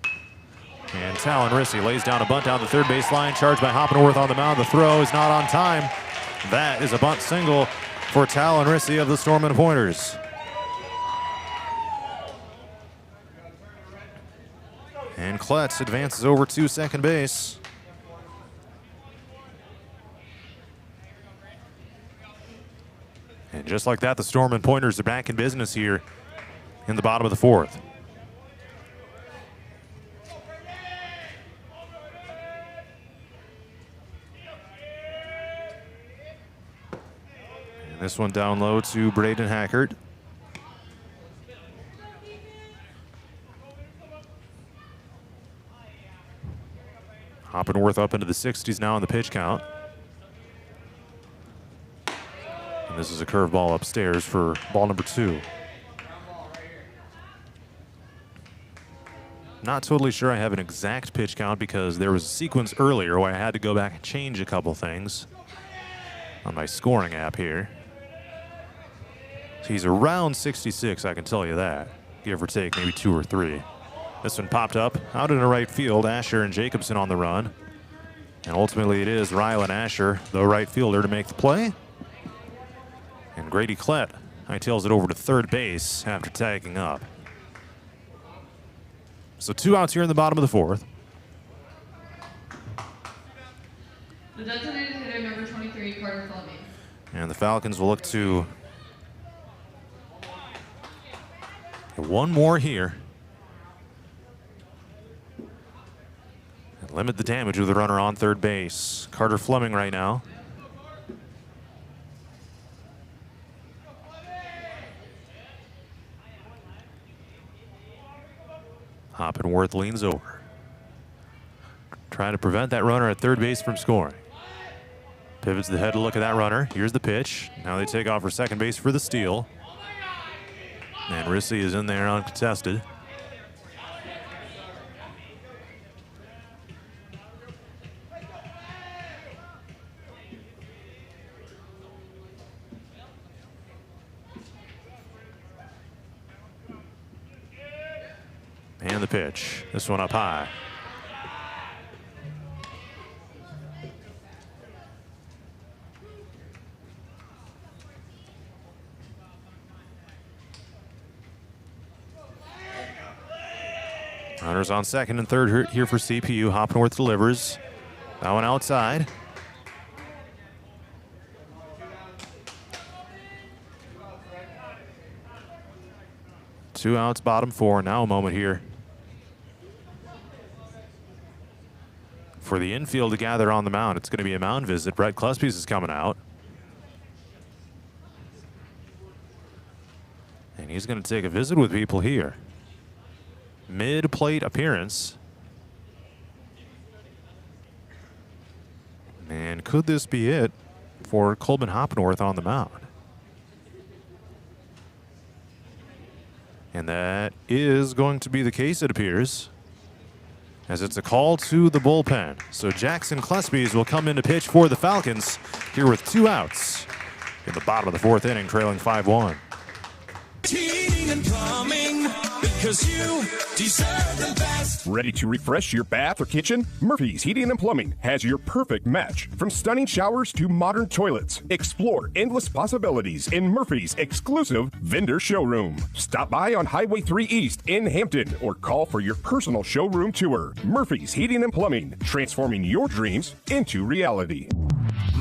Speaker 1: And Talon Rissy lays down a bunt down the third base line, charged by Hoppenworth on the mound. The throw is not on time. That is a bunt single for Talon Rissy of the Storm and Pointers. And Klett advances over to second base. And just like that, the Storm and Pointers are back in business here in the bottom of the 4th. And this one down low to Braden Hackert. Hoppenworth up into the 60s now on the pitch count. And this is a curveball upstairs for ball number 2. Not totally sure I have an exact pitch count because there was a sequence earlier where I had to go back and change a couple things on my scoring app here. So he's around 66, I can tell you that. Give or take maybe 2 or 3. This one popped up out into right field. Asher and Jacobson on the run. And ultimately it is Rylan Asher, the right fielder, to make the play. And Grady Klett hightails it over to third base after tagging up. So 2 outs here in the bottom of the 4th.
Speaker 8: The designated hitter, number 23, Carter Fleming.
Speaker 1: And the Falcons will look to get one more here. And limit the damage with the runner on third base. Carter Fleming right now. Hoppenworth leans over, trying to prevent that runner at third base from scoring. Pivots the head to look at that runner. Here's the pitch. Now they take off for second base for the steal. And Rissy is in there uncontested. And the pitch. This one up high. Runners on second and third here for CPU. Hoppenworth delivers. That one outside. Two outs, bottom 4. Now a moment here for the infield to gather on the mound. It's going to be a mound visit. Brett Klespies is coming out. And he's going to take a visit with people here. Mid-plate appearance. And could this be it for Coleman Hoppenworth on the mound? And that is going to be the case, it appears, as it's a call to the bullpen. So Jackson Klespies will come in to pitch for the Falcons here with 2 outs in the bottom of the 4th inning, trailing 5-1.
Speaker 3: Heating and plumbing, because you deserve the best.
Speaker 10: Ready to refresh your bath or kitchen? Murphy's Heating and Plumbing has your perfect match. From stunning showers to modern toilets, explore endless possibilities in Murphy's exclusive vendor showroom. Stop by on Highway 3 East in Hampton or call for your personal showroom tour. Murphy's Heating and Plumbing, transforming your dreams into reality.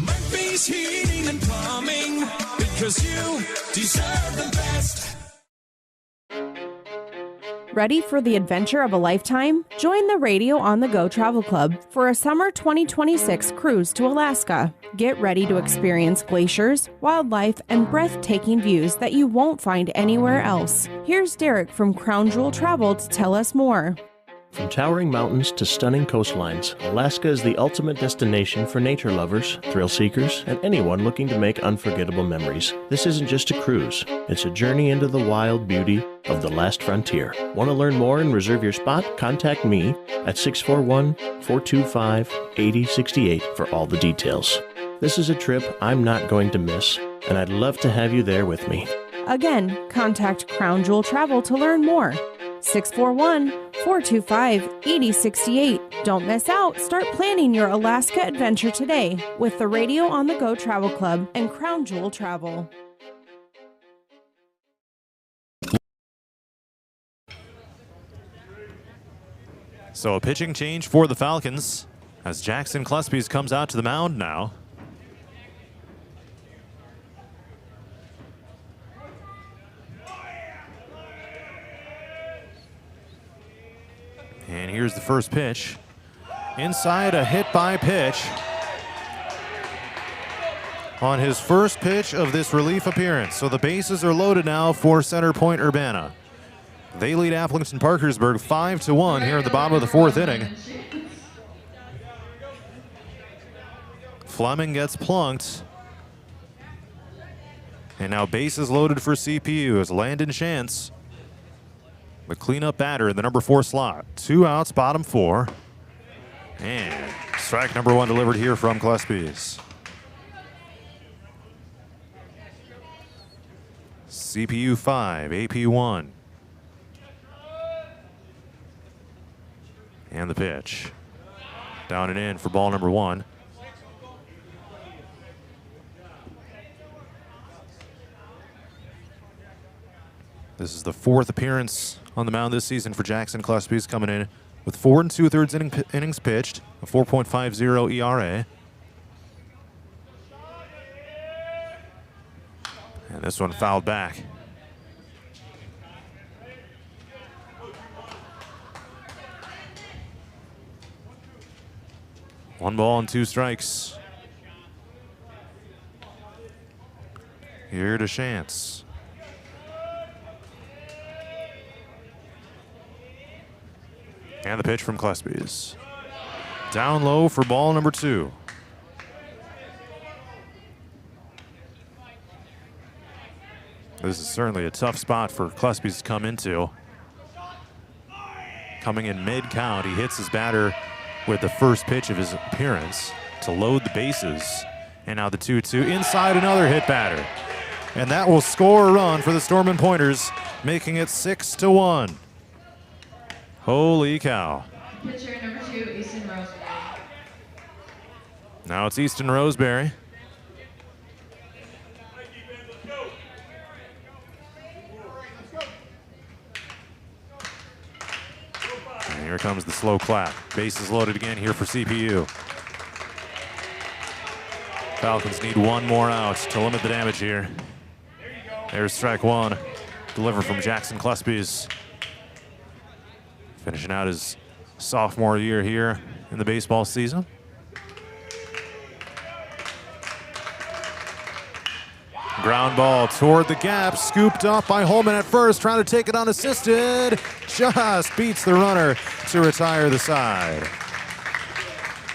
Speaker 3: Murphy's Heating and Plumbing, because you deserve the best.
Speaker 6: Ready for the adventure of a lifetime? Join the Radio on the Go Travel Club for a summer 2026 cruise to Alaska. Get ready to experience glaciers, wildlife, and breathtaking views that you won't find anywhere else. Here's Derek from Crown Jewel Travel to tell us more.
Speaker 7: From towering mountains to stunning coastlines, Alaska is the ultimate destination for nature lovers, thrill seekers, and anyone looking to make unforgettable memories. This isn't just a cruise, it's a journey into the wild beauty of the last frontier. Want to learn more and reserve your spot? Contact me at 641-425-8068 for all the details. This is a trip I'm not going to miss, and I'd love to have you there with me.
Speaker 6: Again, contact Crown Jewel Travel to learn more. 641-425-8068. Don't miss out. Start planning your Alaska adventure today with the Radio on the Go Travel Club and Crown Jewel Travel.
Speaker 1: So a pitching change for the Falcons as Jackson Klespies comes out to the mound now. And here's the first pitch. Inside, a hit by pitch. On his first pitch of this relief appearance. So the bases are loaded now for center Point-Urbana. They lead Aplington-Parkersburg 5-1 here at the bottom of the 4th inning. Fleming gets plunked. And now bases loaded for CPU as Landon Chance, the cleanup batter in the number 4 slot. 2 outs, bottom 4. And strike number 1 delivered here from Klespies. CPU 5, AP 1. And the pitch. Down and in for ball number 1. This is the 4th appearance on the mound this season for Jackson Klespies, coming in with 4 2/3 innings pitched, a 4.50 ERA. And this one fouled back. One ball and 2 strikes. Here to Chance. And the pitch from Klespies. Down low for ball number 2. This is certainly a tough spot for Klespies to come into. Coming in mid-count, he hits his batter with the first pitch of his appearance to load the bases. And now the 2-2. Inside, another hit batter. And that will score a run for the Stormin' Pointers, making it 6-1. Holy cow.
Speaker 8: Pitcher number 2, Easton Roseberry.
Speaker 1: Now it's Easton Roseberry. And here comes the slow clap. Bases loaded again here for CPU. Falcons need 1 more out to limit the damage here. There's strike 1. Deliver from Jackson Klespies. Finishing out his sophomore year here in the baseball season. Ground ball toward the gap, scooped up by Holman at first, trying to take it unassisted. Just beats the runner to retire the side.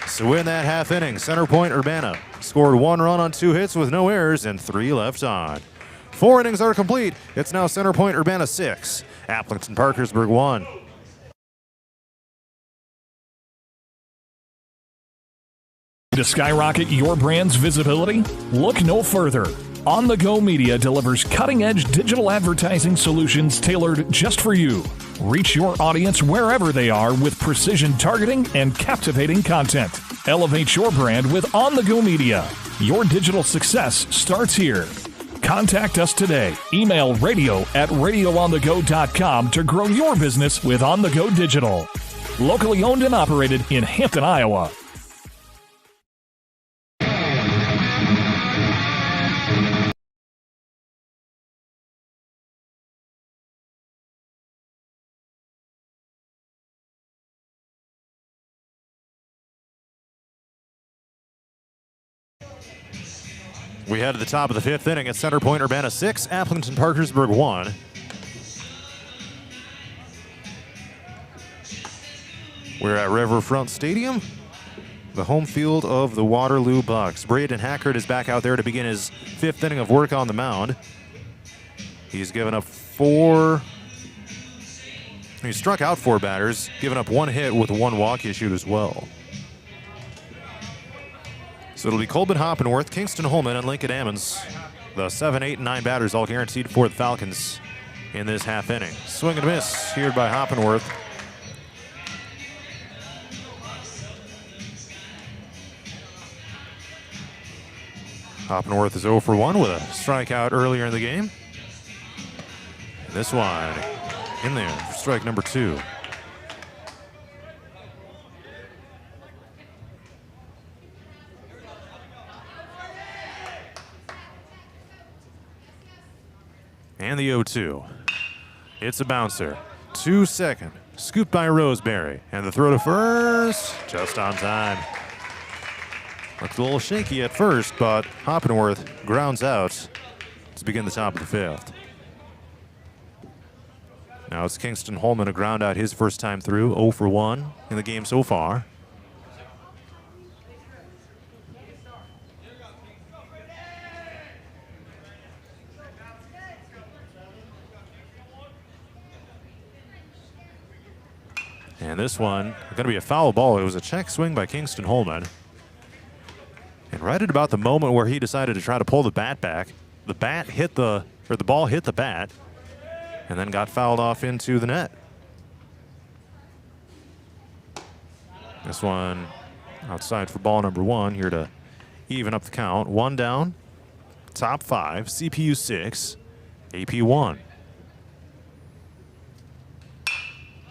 Speaker 1: So in that half inning, Center Point-Urbana scored 1 run on 2 hits with no errors and 3 left on. 4 innings are complete. It's now Center Point-Urbana 6, Aplington-Parkersburg 1.
Speaker 2: To skyrocket your brand's visibility? Look no further. On the Go Media delivers cutting-edge digital advertising solutions tailored just for you. Reach your audience wherever they are with precision targeting and captivating content. Elevate your brand with On the Go Media. Your digital success starts here. Contact us today. Email radio@radioonthego.com to grow your business with On the Go Digital. Locally owned and operated in Hampton, Iowa.
Speaker 1: We head to the top of the 5th inning at Center Point-Urbana 6, Aplington-Parkersburg 1. We're at Riverfront Stadium, the home field of the Waterloo Bucks. Braden Hackert is back out there to begin his 5th inning of work on the mound. He's given up 4. He struck out 4 batters, given up 1 hit with 1 walk issued as well. So it'll be Colbin Hoppenworth, Kingston Holman, and Lincoln Ammons. The 7, 8, and 9 batters all guaranteed for the Falcons in this half inning. Swing and a miss here by Hoppenworth. Hoppenworth is 0 for 1 with a strikeout earlier in the game. This one in there for strike number 2. And the 0-2. It's a bouncer. 2-2. Scooped by Roseberry. And the throw to first, just on time. Looked a little shaky at first, but Hoppenworth grounds out to begin the top of the 5th. Now it's Kingston Holman to ground out his first time through, 0 for 1 in the game so far. And this one, going to be a foul ball. It was a check swing by Kingston Holman. And right at about the moment where he decided to try to pull the bat back, the ball hit the bat, and then got fouled off into the net. This one outside for ball number 1 here to even up the count. 1 down, top 5, CPU 6, AP 1.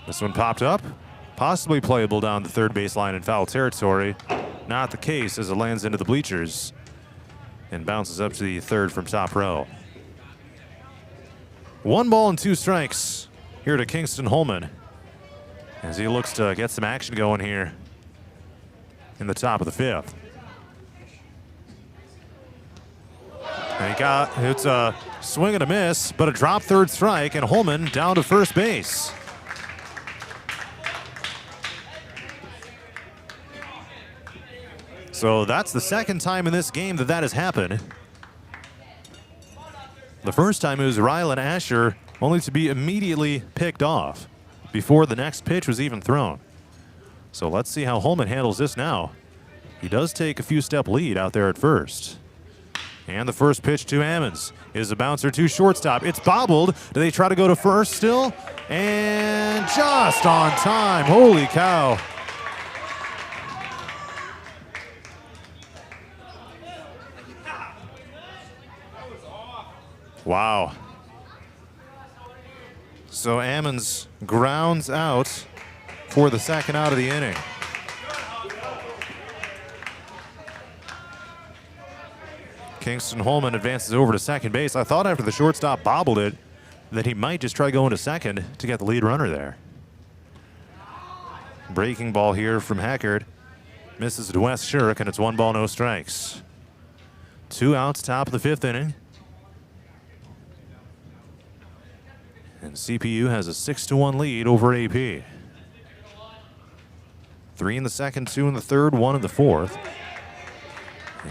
Speaker 1: This one popped up, possibly playable down the third base line in foul territory. Not the case as it lands into the bleachers and bounces up to the third from top row. 1 ball and 2 strikes here to Kingston Holman as he looks to get some action going here in the top of the 5th. And it's a swing and a miss, but a drop third strike, and Holman down to first base. So that's the second time in this game that has happened. The first time it was Rylan Asher, only to be immediately picked off before the next pitch was even thrown. So let's see how Holman handles this now. He does take a few step lead out there at first. And the first pitch to Ammons is a bouncer to shortstop. It's bobbled. Do they try to go to first still? And just on time. Holy cow. Wow. So Ammons grounds out for the second out of the inning. Kingston Holman advances over to second base. I thought after the shortstop bobbled it that he might just try going to second to get the lead runner there. Breaking ball here from Hackard. Misses to Wes Shirk, and it's 1 ball, no strikes. 2 outs, top of the 5th inning. And CPU has a 6-1 lead over AP. 3 in the second, 2 in the third, 1 in the fourth.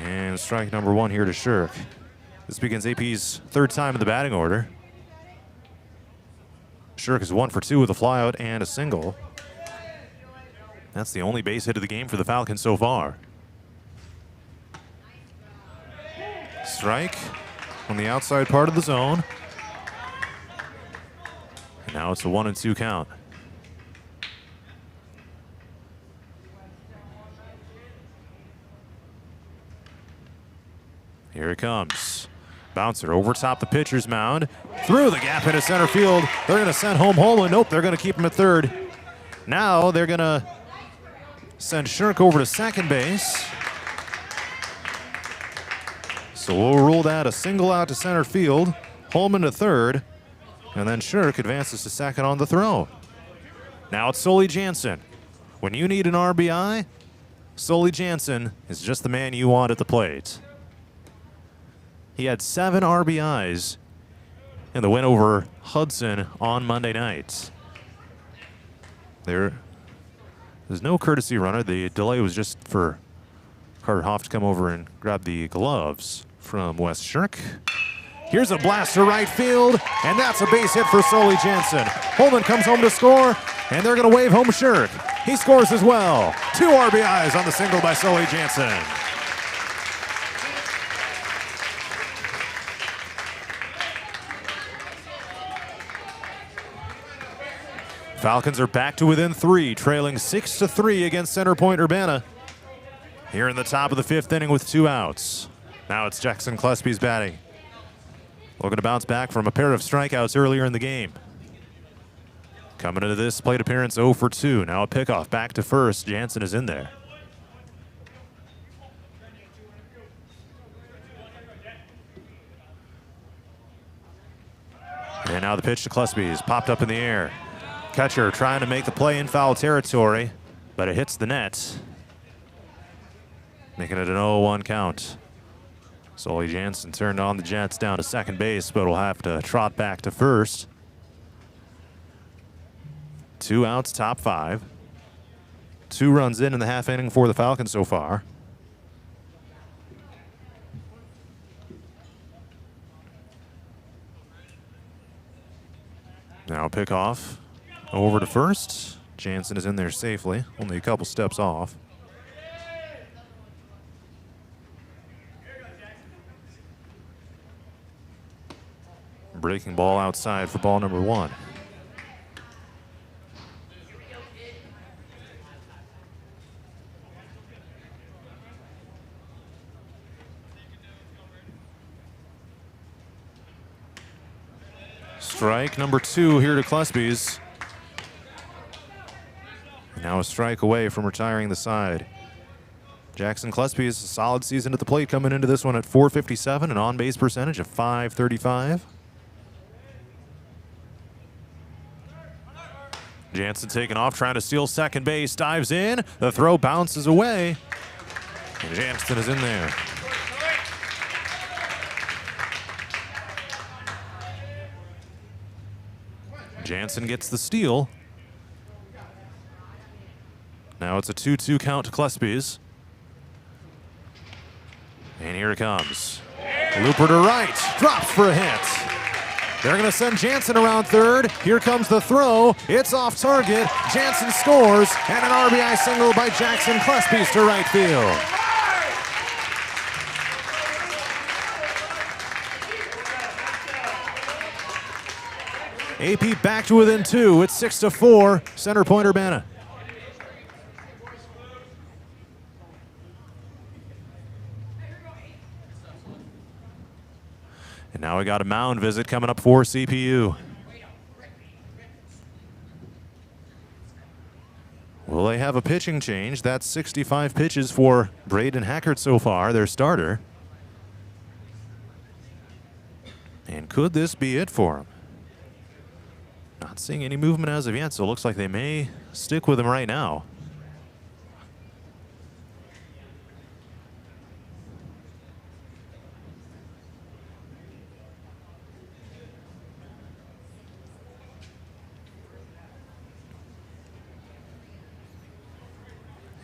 Speaker 1: And strike number 1 here to Shirk. This begins AP's third time in the batting order. Shirk is 1 for 2 with a flyout and a single. That's the only base hit of the game for the Falcons so far. Strike on the outside part of the zone. And now it's a 1-2 count. Here it comes. Bouncer over top the pitcher's mound. Through the gap into center field. They're going to send home Holman. Nope, they're going to keep him at third. Now they're going to send Shirk over to second base. So we'll rule that a single out to center field. Holman to third. And then Shirk advances to second on the throw. Now it's Sully Jansen. When you need an RBI, Sully Jansen is just the man you want at the plate. He had 7 RBIs in the win over Hudson on Monday night. There's no courtesy runner. The delay was just for Carter Hoff to come over and grab the gloves from Wes Shirk. Here's a blast to right field, and that's a base hit for Sully Jansen. Holman comes home to score, and they're going to wave home Shirk. He scores as well. 2 RBIs on the single by Sully Jansen. Falcons are back to within 3, trailing 6-3 against Center Point-Urbana. Here in the top of the 5th inning with 2 outs. Now it's Jackson Klespie's batting. Looking to bounce back from a pair of strikeouts earlier in the game. Coming into this plate appearance 0 for 2. Now a pickoff back to first. Jansen is in there. And now the pitch to Klespie is popped up in the air. Catcher trying to make the play in foul territory, but it hits the net, making it an 0-1 count. Sully Jansen turned on the Jets down to second base, but will have to trot back to first. 2 outs, top 5. 2 runs in the half inning for the Falcons so far. Now pickoff over to first. Jansen is in there safely, only a couple steps off. Breaking ball outside for ball number 1. Strike number 2 here to Klespie's. Now a strike away from retiring the side. Jackson Klespie is a solid season at the plate, coming into this one at .457, an on-base percentage of .535. Jansen taking off, trying to steal second base, dives in, the throw bounces away, and Jansen is in there. Jansen gets the steal. Now it's a 2-2 count to Klespie's. And here it comes. Looper to right, drops for a hit. They're going to send Jansen around third. Here comes the throw. It's off target. Jansen scores, and an RBI single by Jackson Klespie's to right field. AP back to within 2. It's 6-4, Center Point-Urbana. And now we got a mound visit coming up for CPU. Will they have a pitching change? That's 65 pitches for Braden Hackert so far, their starter. And could this be it for him? Not seeing any movement as of yet, so it looks like they may stick with him right now.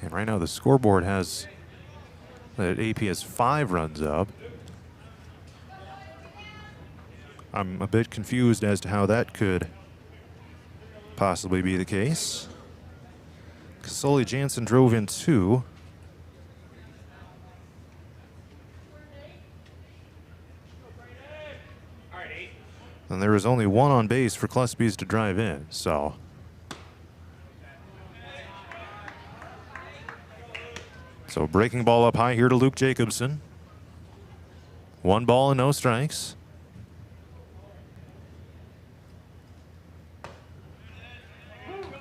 Speaker 1: And right now the scoreboard has that AP has 5 runs up. I'm a bit confused as to how that could possibly be the case. Casoli Jansen drove in 2. And there was only 1 on base for Klespies to drive in, so. So breaking ball up high here to Luke Jacobson. 1 ball and no strikes.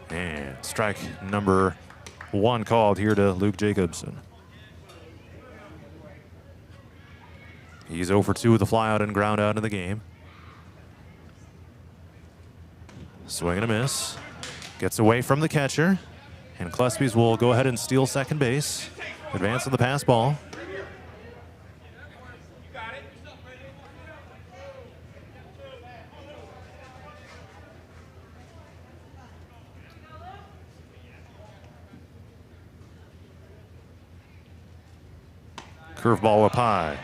Speaker 1: And strike number 1 called here to Luke Jacobson. He's 0 for 2 with a flyout and ground out in the game. Swing and a miss. Gets away from the catcher. And Klespies will go ahead and steal second base. Advance on the pass ball. Curveball up high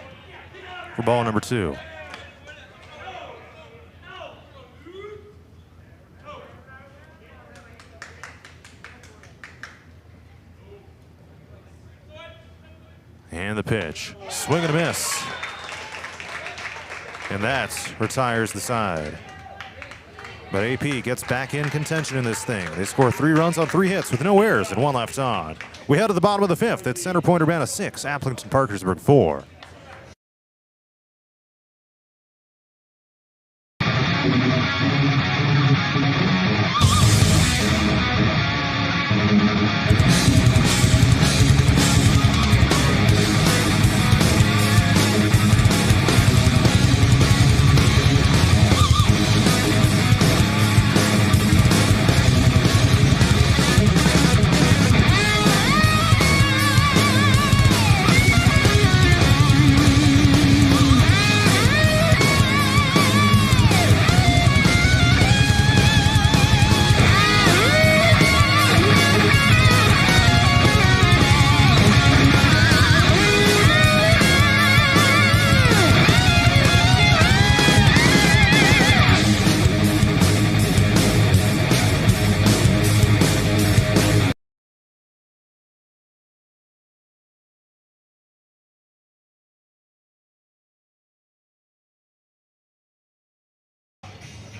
Speaker 1: for ball number 2. And the pitch. Swing and a miss. And that retires the side. But AP gets back in contention in this thing. They score 3 runs on 3 hits with no errors and 1 left on. We head to the bottom of the 5th. It's Center Point-Urbana 6, Aplington-Parkersburg 4.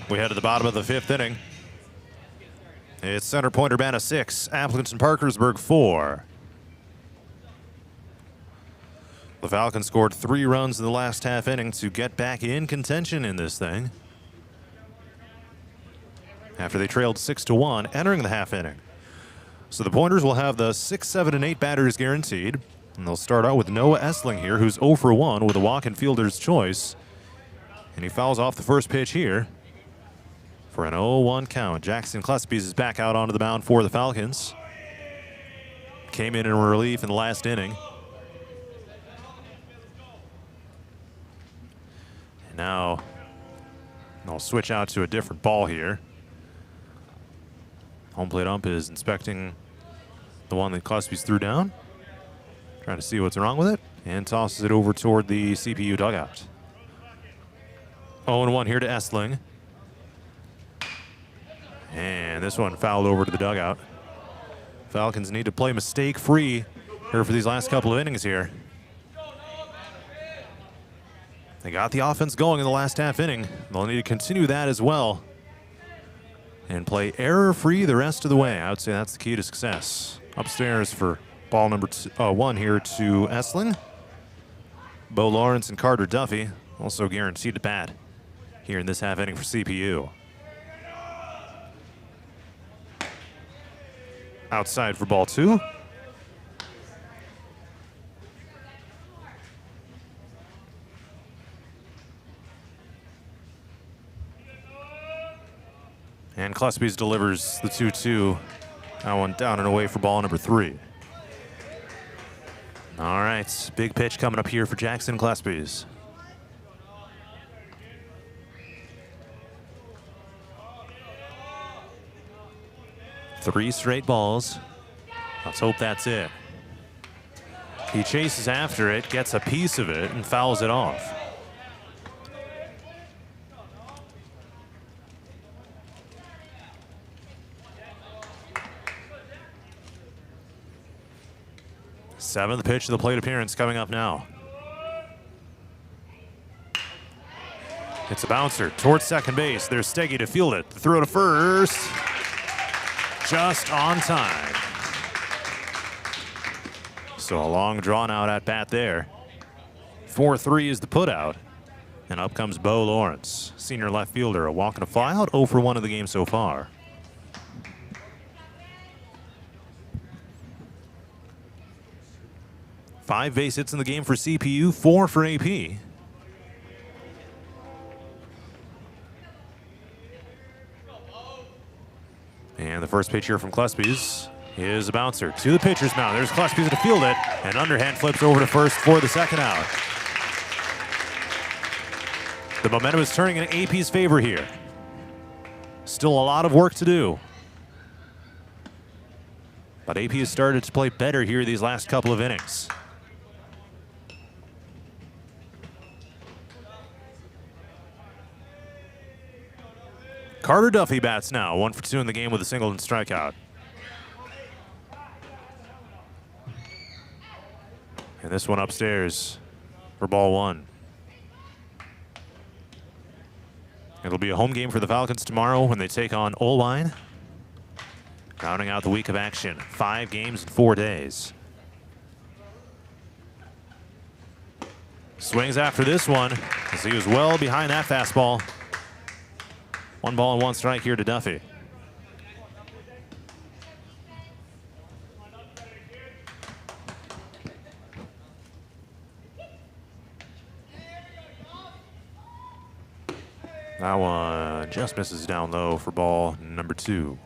Speaker 1: We head to the bottom of the 5th inning. It's Center Point-Urbana 6, Aplington-Parkersburg 4. The Falcons scored 3 runs in the last half inning to get back in contention in this thing, after they trailed 6-1 entering the half inning. So the Pointers will have the 6, 7, and 8 batters guaranteed. And they'll start out with Noah Essling here, who's 0 for 1 with a walk and fielder's choice. And he fouls off the first pitch here for an 0-1 count. Jackson Klespies is back out onto the mound for the Falcons. Came in relief in the last inning. And now I'll switch out to a different ball here. Home plate ump is inspecting the one that Klespies threw down, trying to see what's wrong with it, and tosses it over toward the CPU dugout. 0-1 here to Essling. And this one fouled over to the dugout. Falcons need to play mistake-free here for these last couple of innings here. They got the offense going in the last half inning. They'll need to continue that as well and play error-free the rest of the way. I would say that's the key to success. Upstairs for ball number 1 here to Essling. Bo Lawrence and Carter Duffy also guaranteed to bat here in this half inning for CPU. Outside for ball 2. And Klespies delivers the 2-2. That one down and away for ball number 3. All right, big pitch coming up here for Jackson Klespies. Three straight balls. Let's hope that's it. He chases after it, gets a piece of it, and fouls it off. Seventh pitch of the plate appearance coming up now. It's a bouncer towards second base. There's Steggy to field it. The throw to first. Just on time. So a long drawn out at bat there. 4-3 is the put out. And up comes Bo Lawrence, senior left fielder. A walk and a fly out, 0 for 1 of the game so far. Five base hits in the game for CPU, 4 for AP. And the first pitch here from Klespies is a bouncer to the pitcher's mound. There's Klespies to field it, and underhand flips over to first for the second out. The momentum is turning in AP's favor here. Still a lot of work to do. But AP has started to play better here these last couple of innings. Carter Duffy bats now, 1 for 2 in the game with a single and strikeout. And this one upstairs for ball 1. It'll be a home game for the Falcons tomorrow when they take on Oline. Rounding out the week of action, 5 games in 4 days. Swings after this one as he was well behind that fastball. 1 ball and 1 strike here to Duffy. That one just misses down low for ball number 2.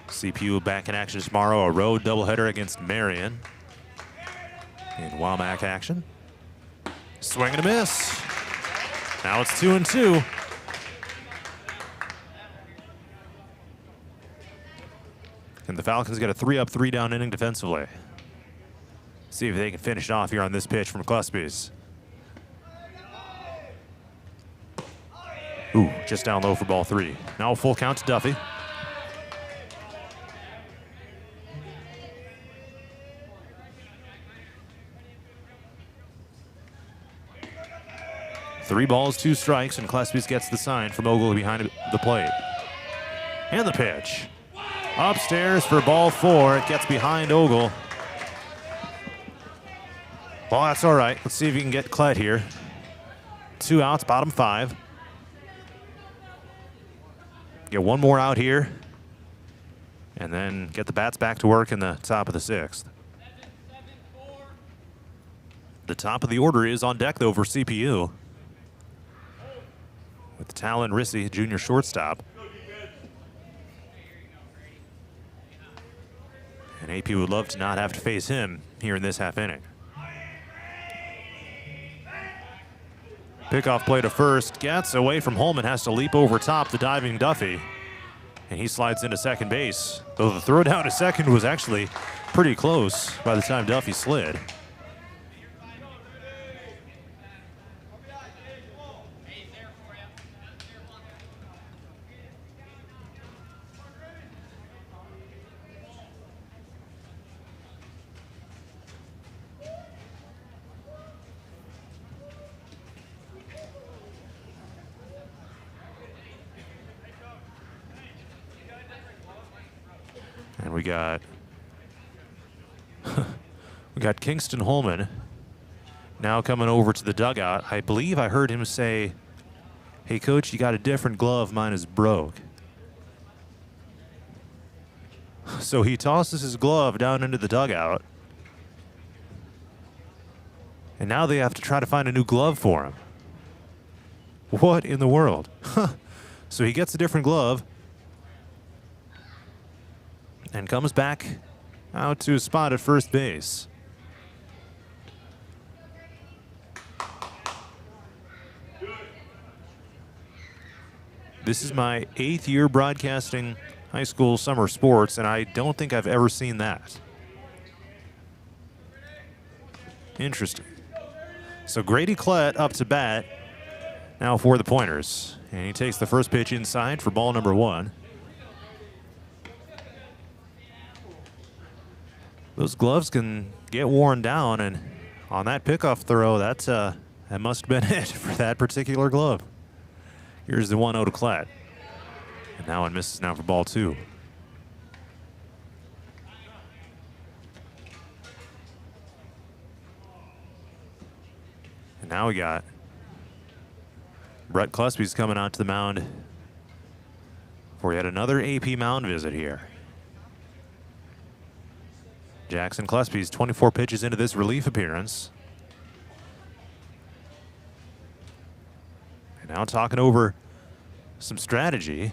Speaker 1: CPU back in action tomorrow, a road doubleheader against Marion. In Wamac action. Swing and a miss. Now it's 2-2. And the Falcons get a 3-up, 3-down inning defensively. See if they can finish it off here on this pitch from Klespies. Ooh, just down low for ball 3. Now a full count to Duffy. Three balls, 2 strikes, and Klespies gets the sign from Ogle behind the plate. And the pitch. Upstairs for ball 4. It gets behind Ogle. Well, that's all right. Let's see if you can get Klett here. 2 outs, bottom 5. Get 1 more out here. And then get the bats back to work in the top of the 6th. The top of the order is on deck, though, for CPU. With Talon Rissy, junior shortstop. And AP would love to not have to face him here in this half inning. Pickoff play to first, gets away from Holman, has to leap over top the diving Duffy. And he slides into second base. Though the throw down to second was actually pretty close by the time Duffy slid. And we got Kingston Holman now coming over to the dugout. I believe I heard him say, "Hey coach, you got a different glove, mine is broke." So he tosses his glove down into the dugout. And now they have to try to find a new glove for him. What in the world? So he gets a different glove and comes back out to a spot at first base. This is my 8th year broadcasting high school summer sports, and I don't think I've ever seen that. Interesting. So Grady Klett up to bat now for the Pointers. And he takes the first pitch inside for ball number 1. Those gloves can get worn down, and on that pickoff throw, that must have been it for that particular glove. Here's the 1-0 to Klett. And now it misses now for ball 2. And now we got Brett Cluspy's coming out to the mound for yet another AP mound visit here. Jackson Cluspy's 24 pitches into this relief appearance. And now talking over some strategy.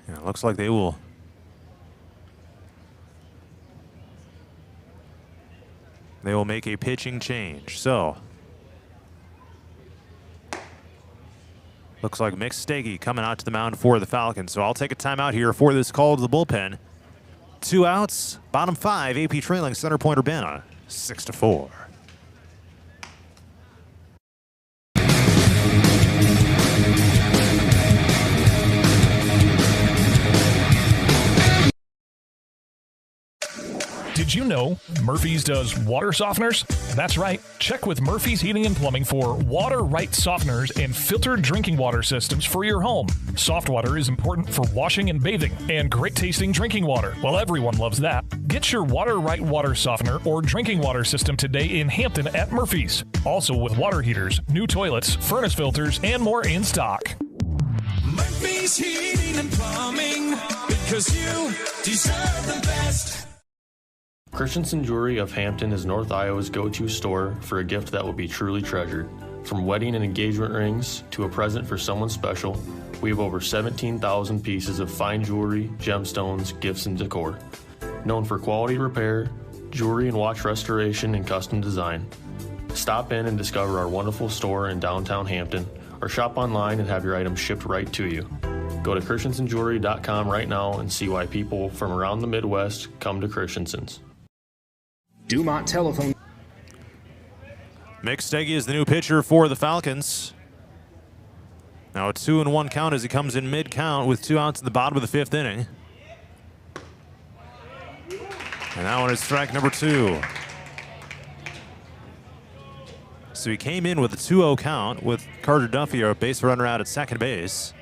Speaker 1: Yeah, it looks like they will make a pitching change. So looks like Mick Steggy coming out to the mound for the Falcons. So I'll take a timeout here for this call to the bullpen. 2 outs, bottom 5, AP trailing Center Point-Urbana 6-4.
Speaker 2: Did you know Murphy's does water softeners? That's right. Check with Murphy's Heating and Plumbing for water-right softeners and filtered drinking water systems for your home. Soft water is important for washing and bathing, and great-tasting drinking water. Well, everyone loves that. Get your water-right water softener or drinking water system today in Hampton at Murphy's. Also with water heaters, new toilets, furnace filters, and more in stock.
Speaker 3: Murphy's Heating and Plumbing, because you deserve the best.
Speaker 4: Christensen Jewelry of Hampton is North Iowa's go-to store for a gift that will be truly treasured. From wedding and engagement rings to a present for someone special, we have over 17,000 pieces of fine jewelry, gemstones, gifts, and decor. Known for quality repair, jewelry and watch restoration, and custom design. Stop in and discover our wonderful store in downtown Hampton, or shop online and have your items shipped right to you. Go to christensenjewelry.com right now and see why people from around the Midwest come to Christensen's.
Speaker 5: Dumont Telephone.
Speaker 1: Mick Steggy is the new pitcher for the Falcons. Now a 2-1 count as he comes in mid-count with 2 outs in the bottom of the 5th inning. And that one is strike number 2. So he came in with a 2-0 count with Carter Duffy, a base runner, out at second base.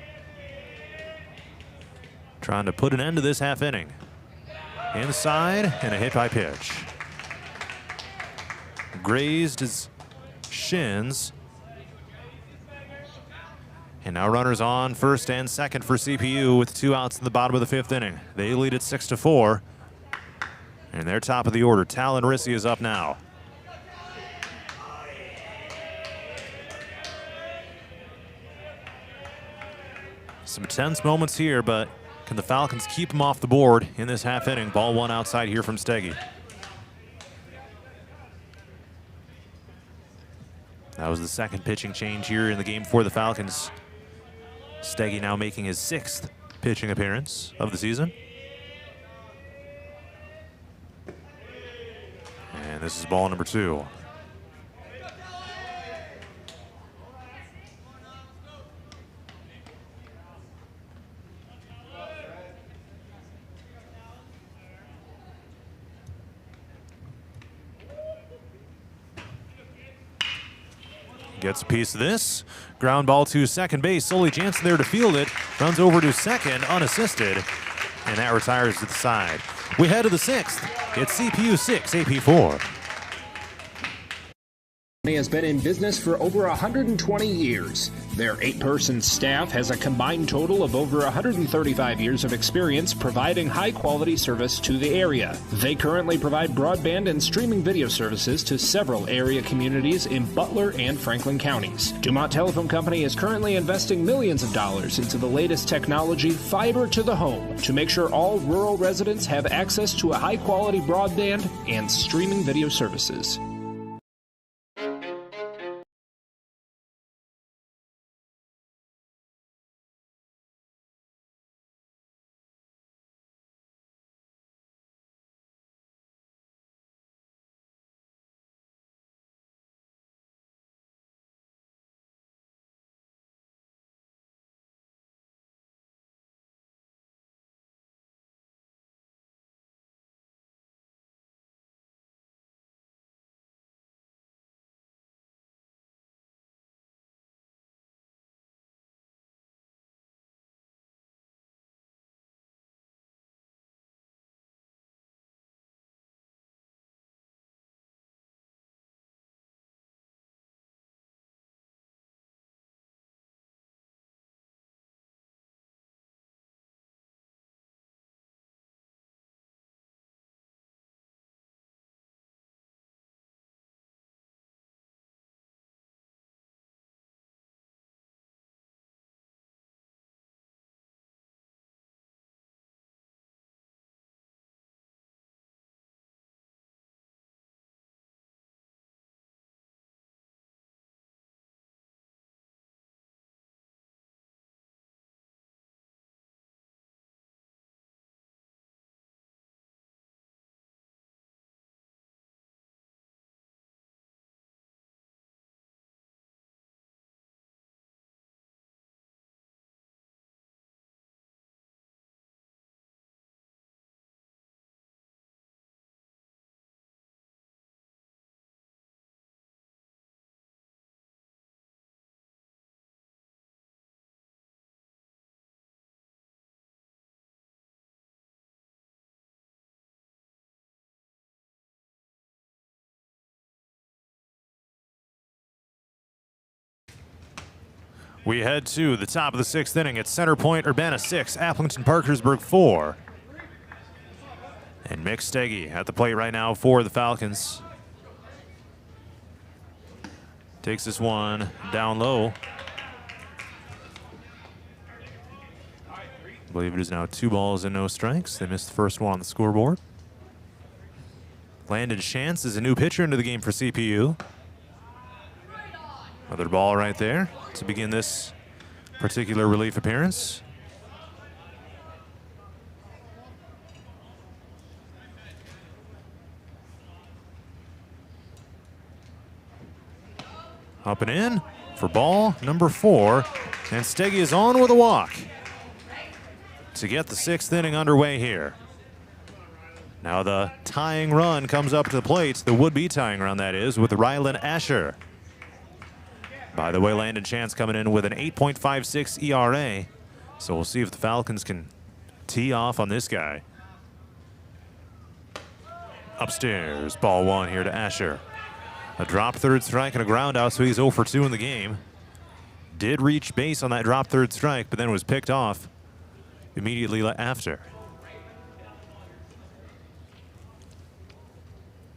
Speaker 1: Trying to put an end to this half inning. Inside and a hit by pitch. Grazed his shins. And now runners on first and second for CPU with 2 outs in the bottom of the 5th inning. They lead it 6-4. And they're top of the order. Talon Rissy is up now. Some tense moments here, but can the Falcons keep them off the board in this half inning? Ball 1 outside here from Steggy. That was the second pitching change here in the game for the Falcons. Steggy now making his 6th pitching appearance of the season. And this is ball number 2. Gets a piece of this. Ground ball to second base. Sully Jansen there to field it. Runs over to second unassisted. And that retires to the side. We head to the 6th. It's CPU 6, AP 4.
Speaker 5: has been in business for over 120 years. Their 8-person staff has a combined total of over 135 years of experience providing high-quality service to the area. They currently provide broadband and streaming video services to several area communities in Butler and Franklin counties. Dumont Telephone Company is currently investing millions of dollars into the latest technology, fiber to the home, to make sure all rural residents have access to a high-quality broadband and streaming video services.
Speaker 1: We head to the top of the 6th inning. It's Center Point-Urbana 6, Aplington-Parkersburg 4. And Mick Steggy at the plate right now for the Falcons. Takes this one down low. I believe it is now 2 balls and no strikes. They missed the first one on the scoreboard. Landon Chance is a new pitcher into the game for CPU. Another ball right there to begin this particular relief appearance. Up and in for ball number 4. And Steggy is on with a walk to get the 6th inning underway here. Now the tying run comes up to the plate, the would-be tying run that is, with Rylan Asher. By the way, Landon Chance coming in with an 8.56 ERA. So we'll see if the Falcons can tee off on this guy. Upstairs, ball 1 here to Asher. A drop third strike and a ground out, so he's 0 for 2 in the game. Did reach base on that drop third strike, but then was picked off immediately after.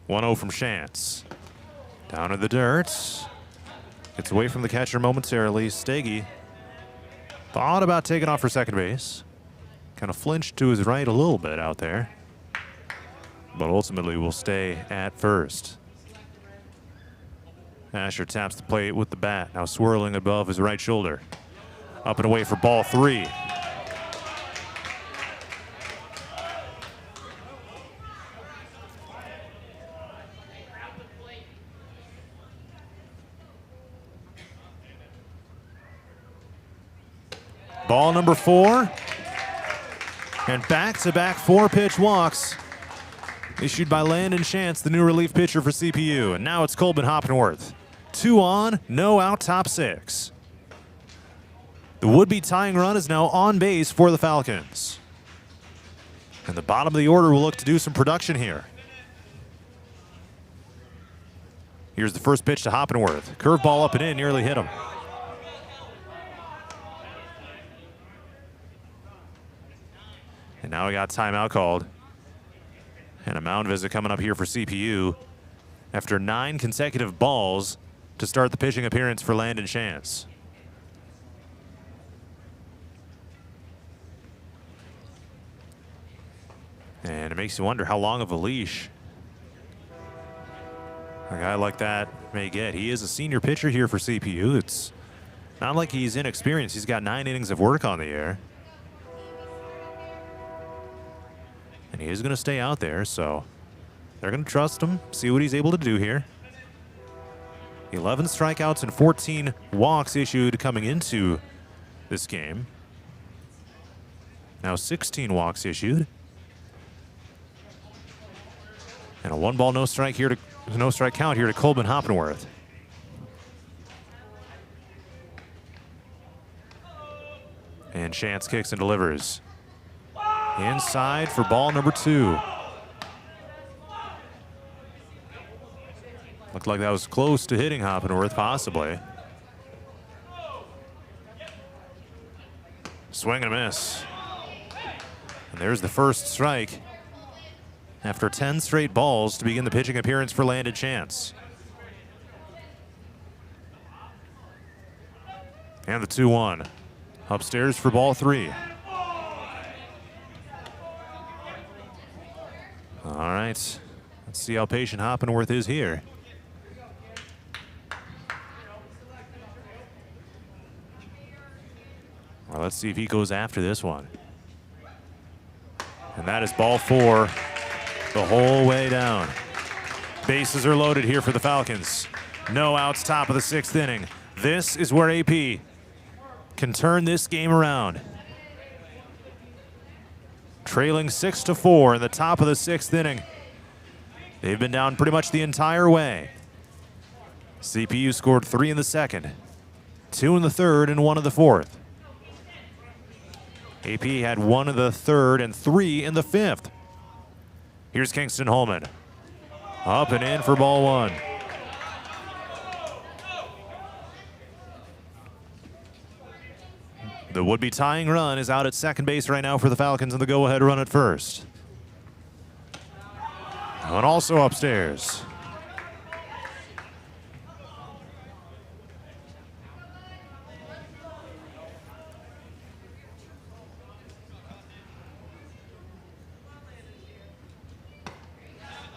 Speaker 1: 1-0 from Chance. Down in the dirt. Gets away from the catcher momentarily. Steggy thought about taking off for second base. Kind of flinched to his right a little bit out there. But ultimately will stay at first. Asher taps the plate with the bat, now swirling above his right shoulder. Up and away for ball 3. Ball number 4. And back-to-back 4-pitch walks issued by Landon Chance, the new relief pitcher for CPU. And now it's Colbin Hoppenworth. 2 on, no out, top 6. The would-be tying run is now on base for the Falcons. And the bottom of the order will look to do some production here. Here's the first pitch to Hoppenworth. Curveball up and in, nearly hit him. And now we got timeout called. And a mound visit coming up here for CPU after 9 consecutive balls to start the pitching appearance for Landon Chance. And it makes you wonder how long of a leash a guy like that may get. He is a senior pitcher here for CPU. It's not like he's inexperienced. He's got 9 innings of work on the air. And he is going to stay out there, so they're going to trust him, see what he's able to do here. 11 strikeouts and 14 walks issued coming into this game. Now 16 walks issued. And a 1-ball, no strike count here to Colbin Hoppenworth. And Chance kicks and delivers. Inside for ball number 2. Looked like that was close to hitting Hoppenworth, possibly. Swing and a miss. And there's the first strike after 10 straight balls to begin the pitching appearance for Landon Chance. And the 2-1. Upstairs for ball 3. All right, let's see how patient Hoppenworth is here. Well, let's see if he goes after this one. And that is ball 4 the whole way down. Bases are loaded here for the Falcons. No outs, top of the 6th inning. This is where AP can turn this game around. Trailing 6-4 in the top of the 6th inning. They've been down pretty much the entire way. CPU scored 3 in the 2nd, 2 in the 3rd, and 1 in the 4th. AP had 1 in the 3rd and 3 in the 5th. Here's Kingston Holman. Up and in for ball 1. The would-be tying run is out at second base right now for the Falcons, and the go-ahead run at first. And also upstairs.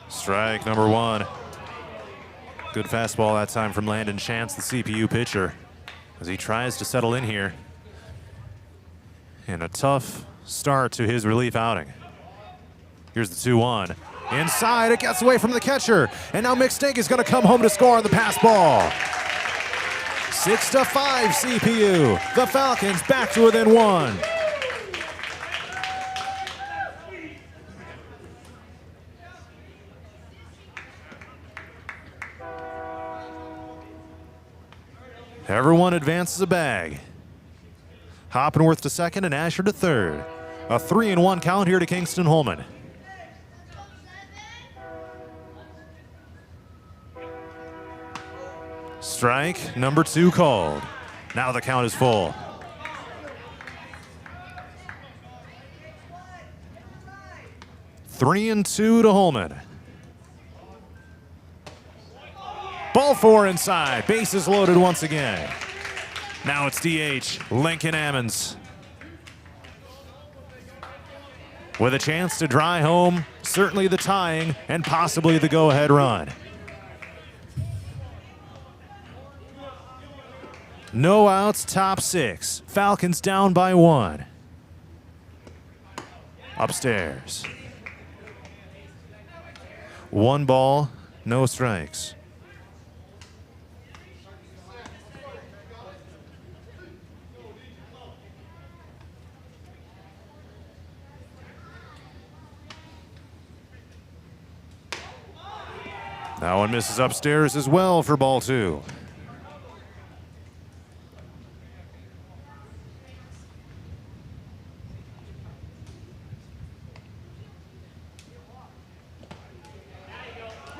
Speaker 1: Strike number 1. Good fastball that time from Landon Chance, the CPU pitcher, as he tries to settle in here. And a tough start to his relief outing. Here's the 2-1. Inside, it gets away from the catcher. And now Mick Stink is going to come home to score on the pass ball. 6-5 CPU. The Falcons back to within 1. Everyone advances a bag. Hoppenworth to second and Asher to third. A 3-1 count here to Kingston Holman. Strike number 2 called. Now the count is full. Three and 2 to Holman. Ball 4 inside. Bases loaded once again. Now it's DH, Lincoln Ammons. With a chance to dry home, certainly the tying, and possibly the go-ahead run. No outs, top 6. Falcons down by 1. Upstairs. 1 ball, no strikes. That one misses upstairs as well for ball 2.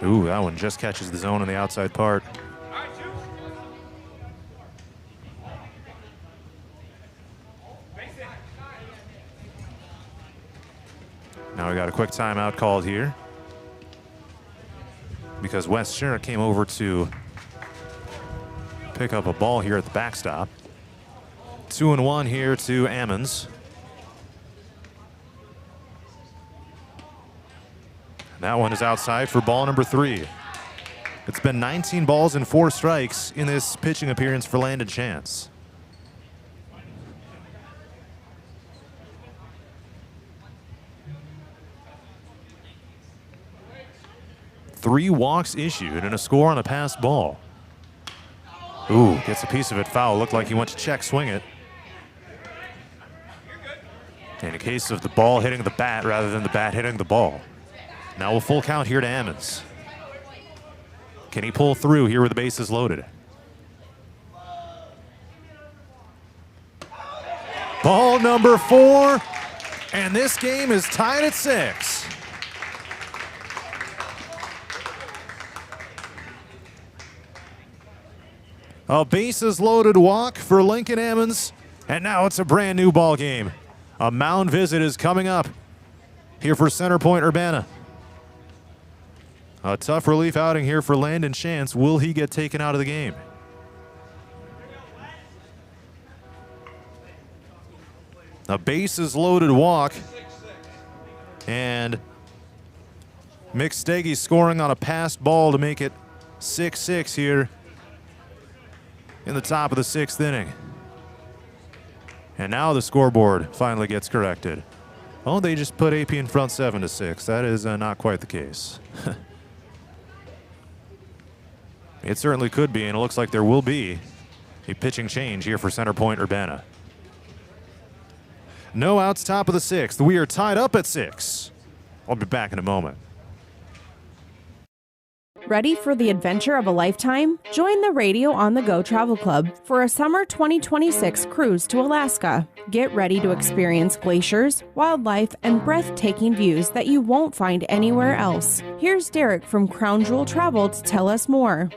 Speaker 1: Ooh, that one just catches the zone on the outside part. Now we got a quick timeout called here because West Sherrick came over to pick up a ball here at the backstop. 2-1 here to Ammons. That one is outside for ball number 3. It's been 19 balls and 4 strikes in this pitching appearance for Landon Chance. Three walks issued and a score on a passed ball. Ooh, gets a piece of it foul. Looked like he went to check swing it. In a case of the ball hitting the bat rather than the bat hitting the ball. Now a full count here to Ammons. Can he pull through here with the bases loaded? Ball number 4, and this game is tied at 6. A bases loaded walk for Lincoln Ammons, and now it's a brand new ball game. A mound visit is coming up here for Center Point-Urbana. A tough relief outing here for Landon Chance. Will he get taken out of the game? A bases loaded walk, and Mick Steggy scoring on a passed ball to make it 6-6 here in the top of the 6th inning. And now the scoreboard finally gets corrected. Oh, they just put AP in front 7-6. That is not quite the case. It certainly could be, and it looks like there will be a pitching change here for Center Point-Urbana. No outs, top of the 6th. We are tied up at 6. I'll be back in a moment.
Speaker 6: Ready for the adventure of a lifetime? Join the Radio on the Go Travel Club for a summer 2026 cruise to Alaska. Get ready to experience glaciers, wildlife, and breathtaking views that you won't find anywhere else. Here's Derek from Crown Jewel Travel to tell us more.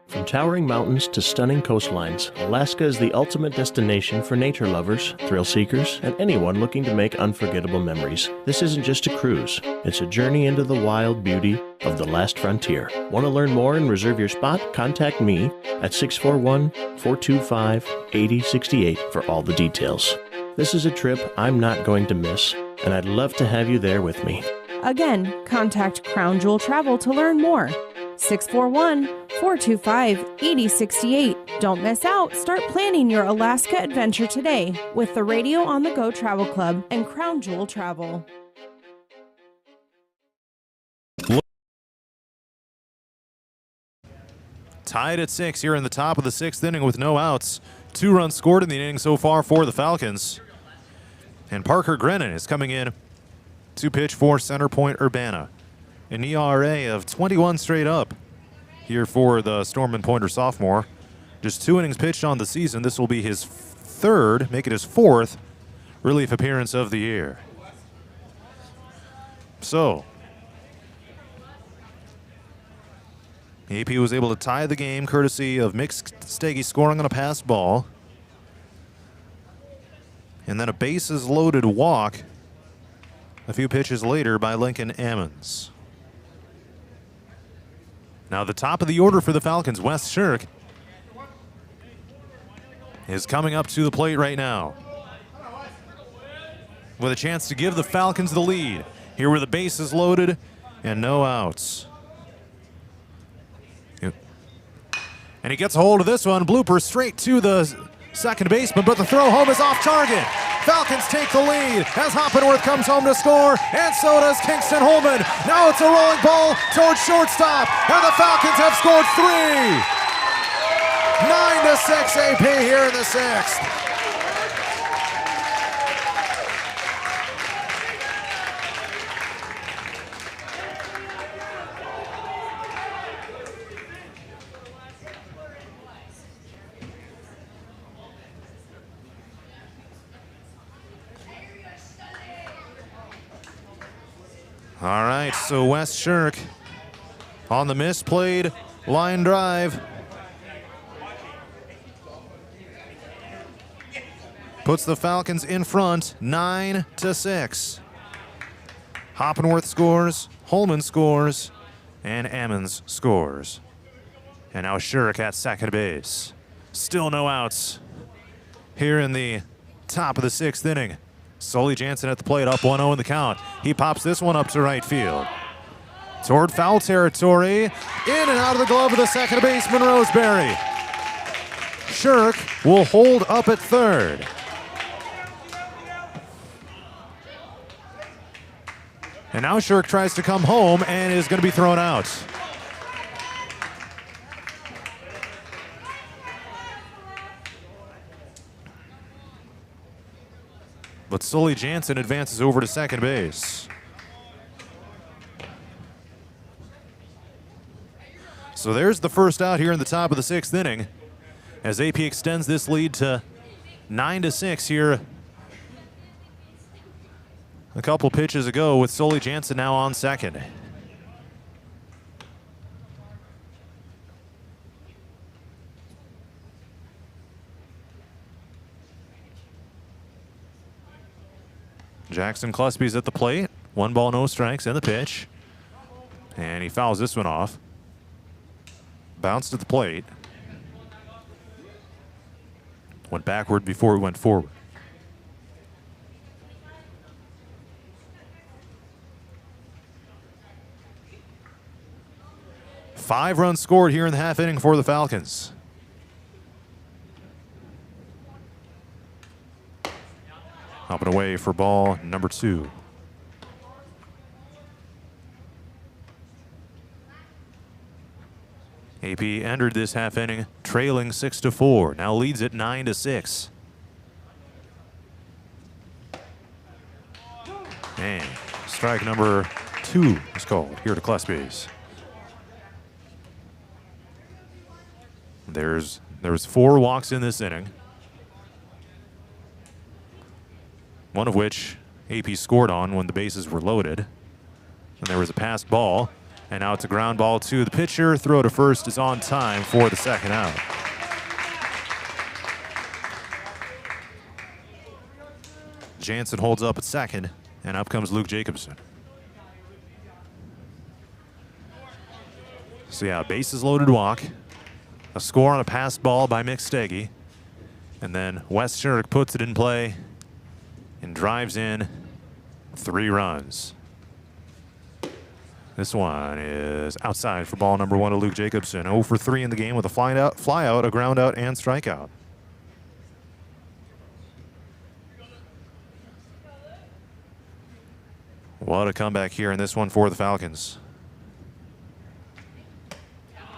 Speaker 7: From towering mountains to stunning coastlines, Alaska is the ultimate destination for nature lovers, thrill seekers, and anyone looking to make unforgettable memories. This isn't just a cruise, it's a journey into the wild beauty of the last frontier. Want to learn more and reserve your spot? Contact me at 641-425-8068 for all the details. This is a trip I'm not going to miss, and I'd love to have you there with me.
Speaker 6: Again, contact Crown Jewel Travel to learn more. 641-425-8068. Don't miss out. Start planning your Alaska adventure today with the Radio on the Go Travel Club and Crown Jewel Travel.
Speaker 1: Tied at 6 here in the top of the 6th inning with no outs. 2 runs scored in the inning so far for the Falcons. And Parker Grennan is coming in to pitch for Center Point-Urbana. An ERA of 21 straight up here for the Storm & Pointer sophomore. Just 2 innings pitched on the season. This will be his 3rd, make it his 4th relief appearance of the year. So, AP was able to tie the game courtesy of Mick Steggy scoring on a passed ball. And then a bases loaded walk a few pitches later by Lincoln Ammons. Now the top of the order for the Falcons, Wes Shirk, is coming up to the plate right now with a chance to give the Falcons the lead. Here were the bases loaded and no outs. And he gets a hold of this one. Blooper straight to the second baseman, but the throw home is off target. Falcons take the lead as Hoppenworth comes home to score, and so does Kingston Holman. Now it's a rolling ball towards shortstop, and the Falcons have scored 3. 9-6 AP here in the 6th. All right, so Wes Shirk on the misplayed line drive. Puts the Falcons in front, 9-6. Hoppenworth scores, Holman scores, and Ammons scores. And now Shirk at second base. Still no outs here in the top of the 6th inning. Sully Jansen at the plate, up 1-0 in the count. He pops this one up to right field. Toward foul territory, in and out of the glove of the second baseman, Roseberry. Shirk will hold up at third. And now Shirk tries to come home and is going to be thrown out. But Sully Jansen advances over to second base. So there's the first out here in the top of the 6th inning as AP extends this lead to 9-6 here a couple pitches ago with Sully Jansen now on second. Jackson Cluspy's at the plate. 1 ball, no strikes, and the pitch. And he fouls this one off. Bounced at the plate. Went backward before he went forward. Five runs scored here in the half inning for the Falcons. Up and away for ball number 2. AP entered this half inning trailing 6-4. Now leads it 9-6. And strike number 2 is called here to Cluspy's. There's 4 walks in this inning. One of which AP scored on when the bases were loaded. And there was a passed ball. And now it's a ground ball to the pitcher. Throw to first is on time for the second out. Jansen holds up at second, and up comes Luke Jacobson. So yeah, bases loaded walk. A score on a passed ball by Mick Steggy. And then Wes Shirk puts it in play and drives in 3 runs. This one is outside for ball number 1 to Luke Jacobson. 0 for 3 in the game with a fly out, a ground out, and strikeout. What a comeback here in this one for the Falcons.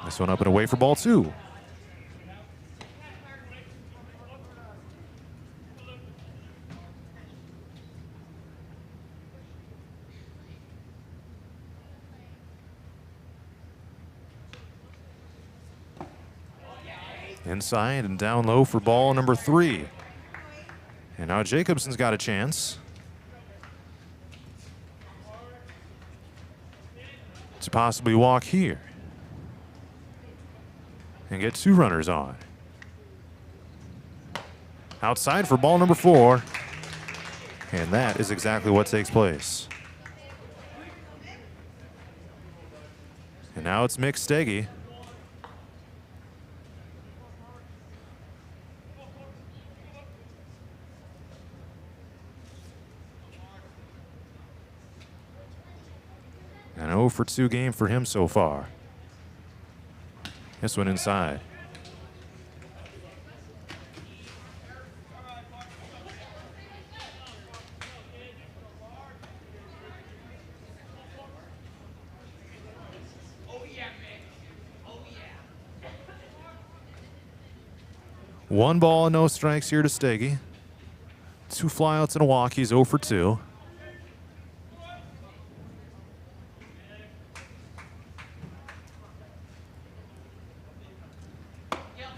Speaker 1: This one up and away for ball 2. Inside and down low for ball number 3. And now Jacobson's got a chance to possibly walk here and get 2 runners on. Outside for ball number 4. And that is exactly what takes place. And now it's Mick Steggy. An 0 for 2 game for him so far. This one inside. One ball and no strikes here to Steggy. 2 flyouts and a walk. He's 0 for 2.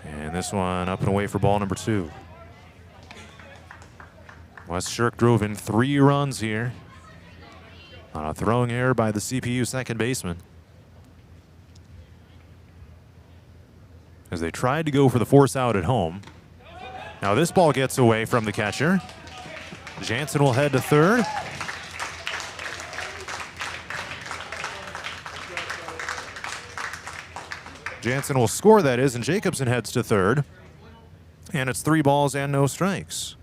Speaker 1: And this one up and away for ball number 2. Wes Shirk drove in 3 runs here on a throwing error by the CPU second baseman. as they tried to go for the force out at home. Now this ball gets away from the catcher. Jansen will head to third. Jansen will score, that is, and Jacobson heads to third. And it's 3 balls and no strikes.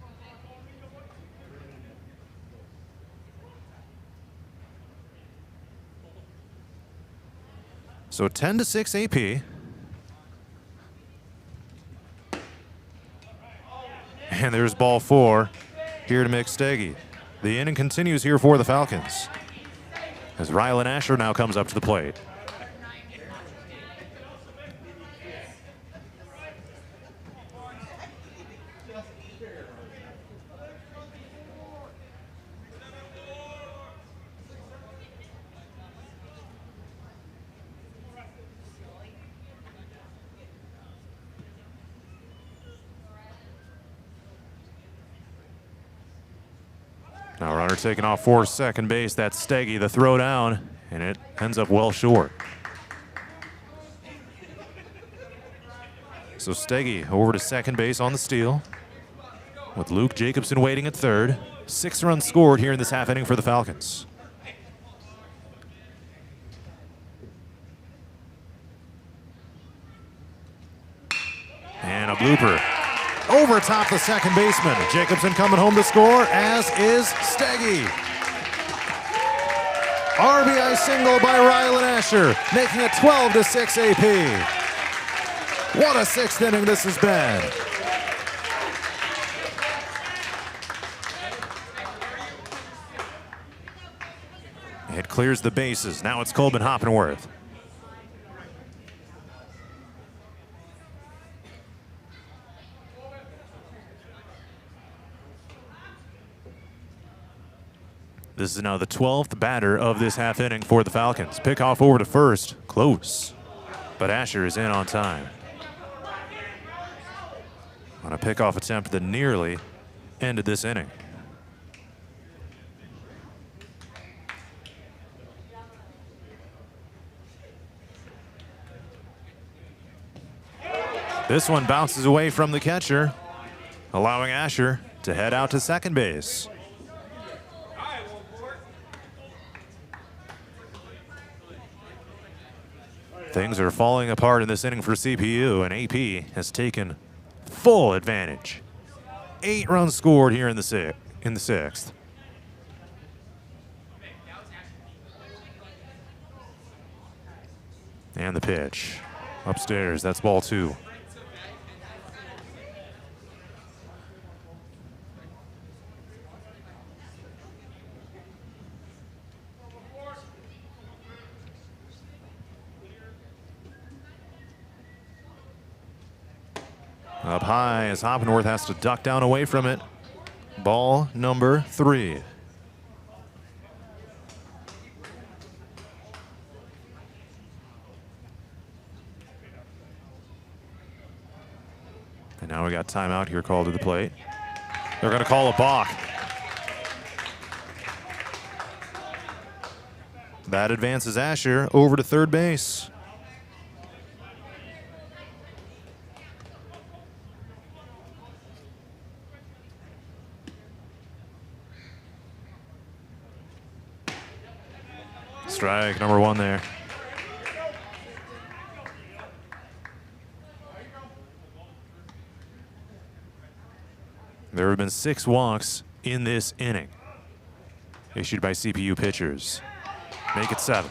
Speaker 1: So 10-6 AP. And there's ball 4 here to Mick Steggy. The inning continues here for the Falcons, as Rylan Asher now comes up to the plate. Now runner taking off for second base. That's Steggy, the throw down, and it ends up well short. So Steggy over to second base on the steal, with Luke Jacobson waiting at third. 6 runs scored here in this half inning for the Falcons. And a blooper over top the second baseman. Jacobson coming home to score, as is Steggy. RBI single by Rylan Asher, making it 12-6 AP. What a 6th inning this has been. It clears the bases. Now it's Colbin Hoppenworth. This is now the 12th batter of this half inning for the Falcons. Pickoff over to first, close, but Asher is in on time. On a pickoff attempt that nearly ended this inning. This one bounces away from the catcher, allowing Asher to head out to second base. Things are falling apart in this inning for CPU, and AP has taken full advantage. 8 runs scored here in the 6th. And the pitch upstairs. That's ball 2. Up high as Hoppenworth has to duck down away from it. Ball number 3. And now we got timeout here called to the plate. They're going to call a balk. That advances Asher over to third base. Strike number 1 there. There have been 6 walks in this inning, issued by CPU pitchers. Make it 7.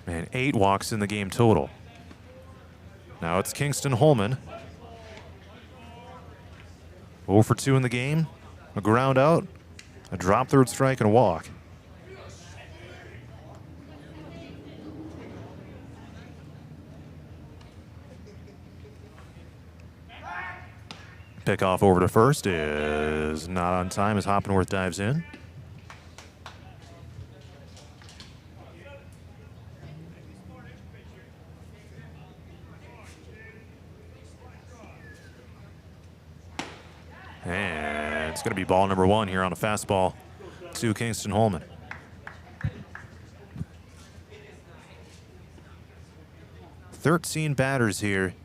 Speaker 1: And 8 walks in the game total. Now it's Kingston Holman. 0 for 2 in the game. A ground out, a drop third strike, and a walk. Pickoff over to first is not on time as Hoppenworth dives in. And it's going to be ball number 1 here on a fastball to Kingston Holman. 13 batters here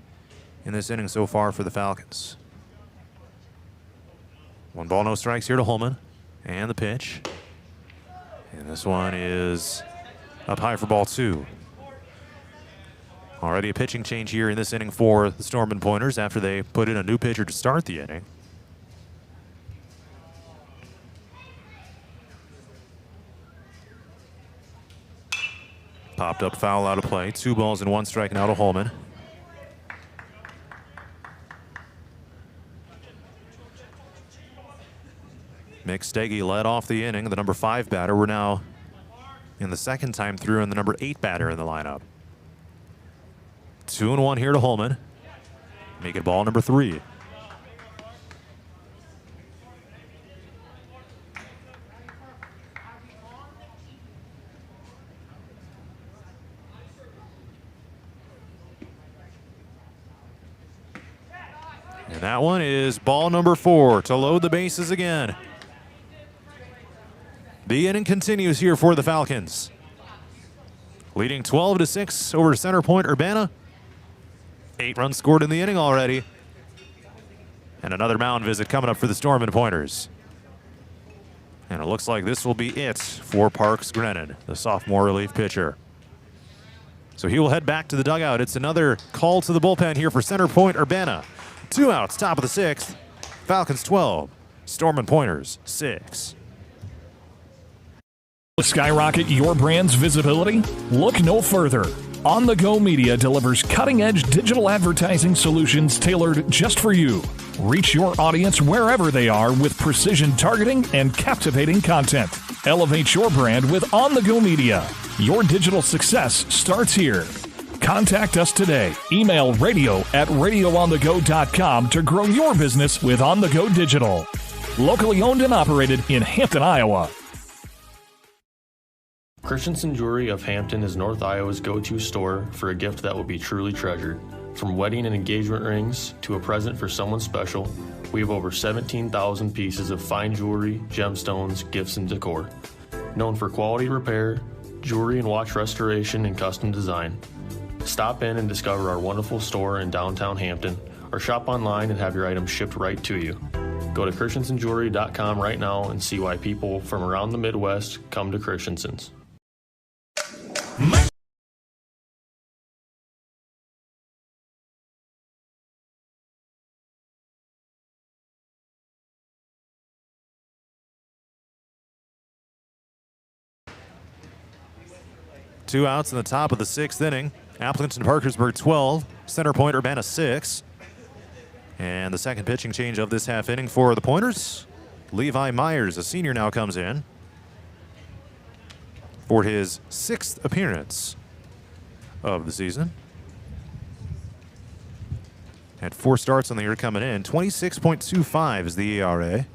Speaker 1: in this inning so far for the Falcons. 1 ball, no strikes here to Holman. And the pitch. And this one is up high for ball 2. Already a pitching change here in this inning for the Storm Pointers after they put in a new pitcher to start the inning. Popped up foul out of play. 2 balls and 1 strike now to Holman. Mick Steggy led off the inning, the number 5 batter. We're now in the second time through and the number 8 batter in the lineup. 2-1 here to Holman. Make it ball number 3. And that one is ball number 4 to load the bases again. The inning continues here for the Falcons. Leading 12-6 over Center Point-Urbana. 8 runs scored in the inning already. And another mound visit coming up for the Storm and Pointers. And it looks like this will be it for Parks Grennan, the sophomore relief pitcher. So he will head back to the dugout. It's another call to the bullpen here for Center Point-Urbana. 2 outs, top of the 6th. Falcons 12, Storm and Pointers 6.
Speaker 2: Skyrocket your brand's visibility? Look no further. On the Go Media delivers cutting-edge digital advertising solutions tailored just for you. Reach your audience wherever they are with precision targeting and captivating content. Elevate your brand with On the Go Media. Your digital success starts here. Contact us today. Email radio@radioonthego.com to grow your business with On the Go Digital. Locally owned and operated in Hampton, Iowa.
Speaker 4: Christensen Jewelry of Hampton is North Iowa's go-to store for a gift that will be truly treasured. From wedding and engagement rings to a present for someone special, we have over 17,000 pieces of fine jewelry, gemstones, gifts, and decor. Known for quality repair, jewelry and watch restoration, and custom design. Stop in and discover our wonderful store in downtown Hampton, or shop online and have your items shipped right to you. Go to christensenjewelry.com right now and see why people from around the Midwest come to Christensen's.
Speaker 1: Two outs in the top of the 6th inning. Aplington-Parkersburg 12, Center Point-Urbana 6. And the second pitching change of this half inning for the Pointers. Levi Myers, a senior, now comes in for his 6th appearance of the season. Had 4 starts on the year coming in. 26.25 is the ERA.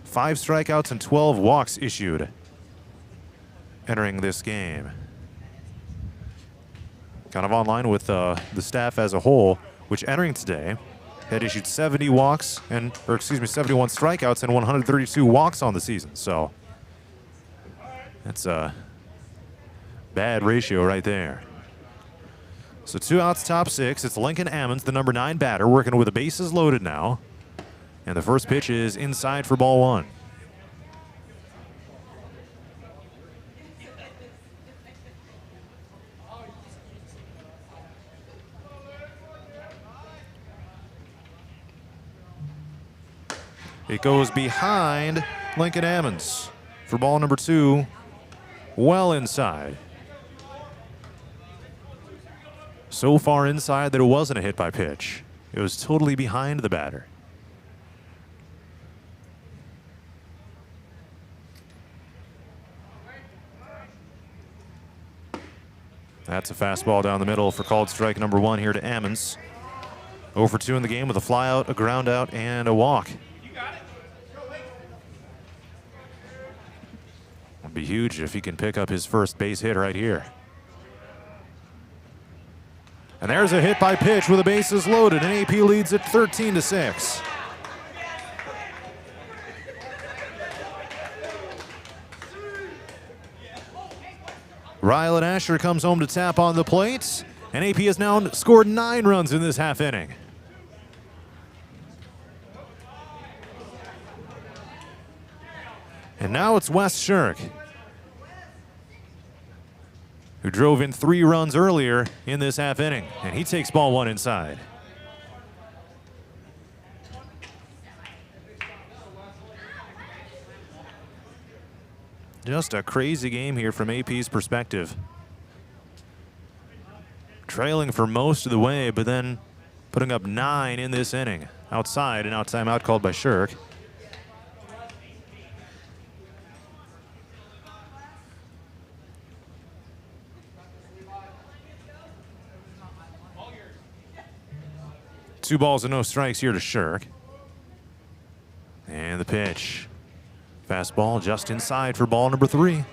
Speaker 1: 5 strikeouts and 12 walks issued entering this game. Kind of online with the staff as a whole, which entering today had issued 70 walks and, 71 strikeouts and 132 walks on the season. So that's a bad ratio right there. So 2 outs, top 6. It's Lincoln Ammons, the number 9 batter, working with the bases loaded now. And the first pitch is inside for ball 1. It goes behind Lincoln Ammons for ball number 2, well inside. So far inside that it wasn't a hit by pitch. It was totally behind the batter. That's a fastball down the middle for called strike number 1 here to Ammons. 0 for 2 in the game with a fly out, a ground out, and a walk. It'd be huge if he can pick up his first base hit right here. And there's a hit by pitch with the bases loaded, and AP leads it 13-6. Rylan Asher comes home to tap on the plate, And AP has now scored 9 runs in this half inning. And now it's Wes Shirk, who drove in 3 runs earlier in this half inning. And he takes ball 1 inside. Just a crazy game here from AP's perspective. Trailing for most of the way, but then putting up 9 in this inning. Outside, and out timeout called by Shirk. Two balls and no strikes here to Shirk. And the pitch. Fastball just inside for ball number 3.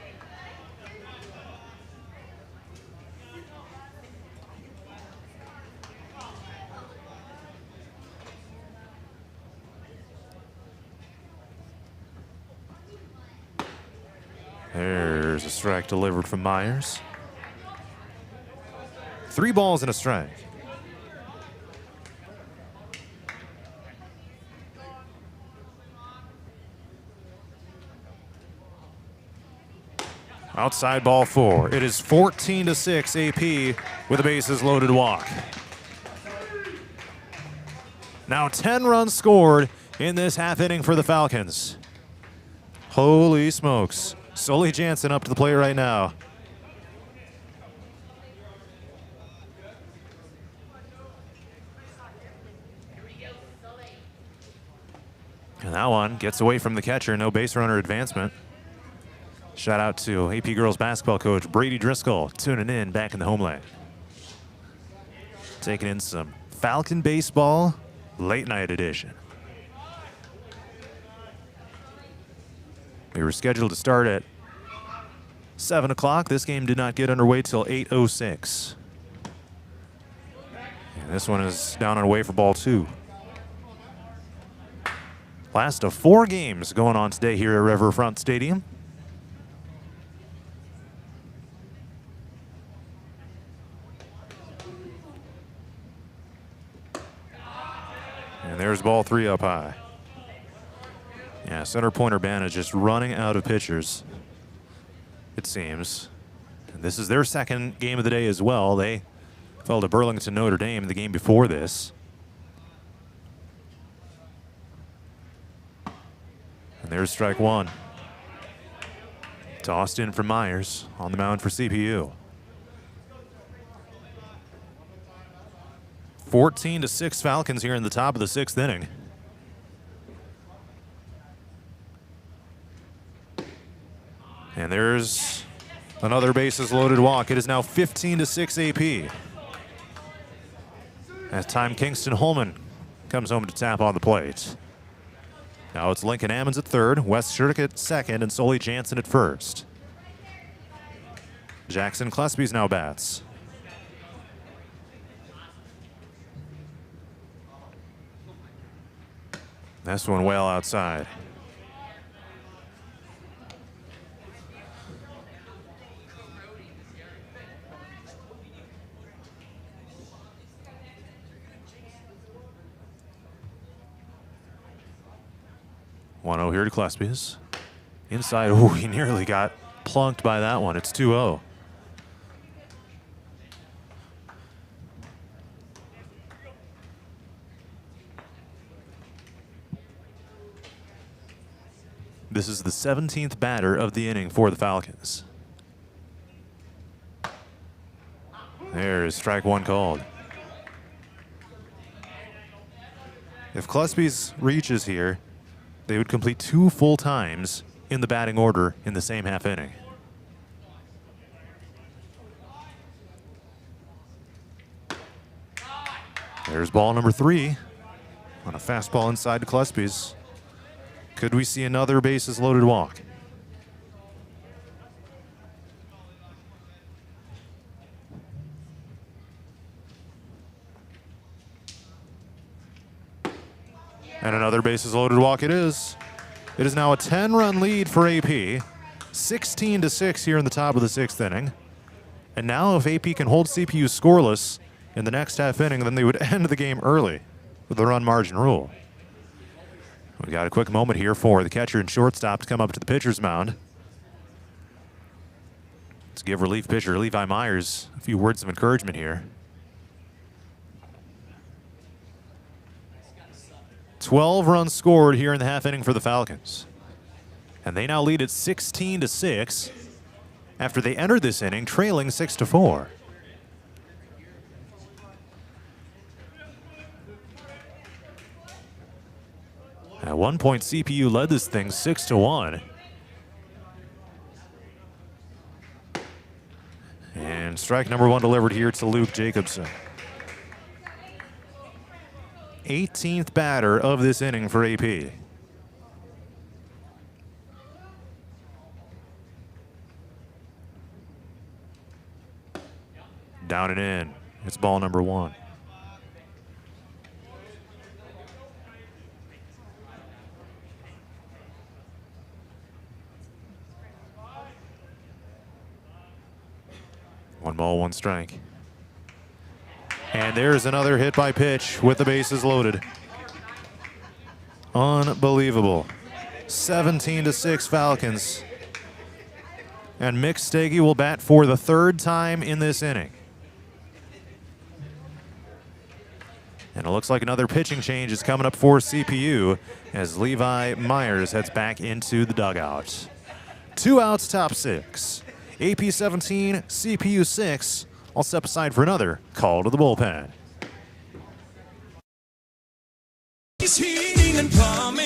Speaker 1: There's a strike delivered from Myers. 3 balls and a strike. Outside ball 4. It is 14-6 AP with a bases loaded walk. Now 10 runs scored in this half inning for the Falcons. Holy smokes. Sully Jansen up to the plate right now. And that one gets away from the catcher. No base runner advancement. Shout out to AP girls basketball coach Brady Driscoll tuning in back in the homeland. Taking in some Falcon baseball late night edition. We were scheduled to start at 7 o'clock. This game did not get underway till 8:06. And this one is down and away for ball 2. Last of 4 games going on today here at Riverfront Stadium. And there's ball 3 up high. Yeah, Center Point-Urbana is just running out of pitchers, it seems. And this is their second game of the day as well. They fell to Burlington Notre Dame the game before this. And there's strike 1. Tossed in for Myers on the mound for CPU. 14-6 Falcons here in the top of the 6th inning. And there's another bases loaded walk. It is now 15-6 AP. As time Kingston Holman comes home to tap on the plate. Now it's Lincoln Ammons at third, Wes Shirk at second, and Sully Jansen at first. Jackson Klesby's now bats. This one well outside. One 0 here to Klesby's. Inside, oh, he nearly got plunked by that one. It's 2-0. This is the 17th batter of the inning for the Falcons. There's strike 1 called. If Klesby's reaches here, they would complete 2 full times in the batting order in the same half inning. There's ball number 3 on a fastball inside to Klesby's. Could we see another bases loaded walk? And another bases loaded walk it is. It is now a 10-run lead for AP. 16-6 here in the top of the 6th inning. And now if AP can hold CPU scoreless in the next half inning, then they would end the game early with the run margin rule. We got a quick moment here for the catcher and shortstop to come up to the pitcher's mound. Let's give relief pitcher Levi Myers a few words of encouragement here. 12 runs scored here in the half inning for the Falcons. And they now lead at 16-6 after they entered this inning trailing 6-4. At one point, CPU led this thing 6-1. And strike number one delivered here to Luke Jacobson. 18th batter of this inning for AP. Down and in. It's ball number one. One ball, one strike. And there's another hit by pitch with the bases loaded. Unbelievable. 17-6 Falcons. And Mick Steggy will bat for the third time in this inning. And it looks like another pitching change is coming up for CPU as Levi Myers heads back into the dugout. 2 outs, top 6. AP 17, CPU 6. I'll step aside for another call to the bullpen.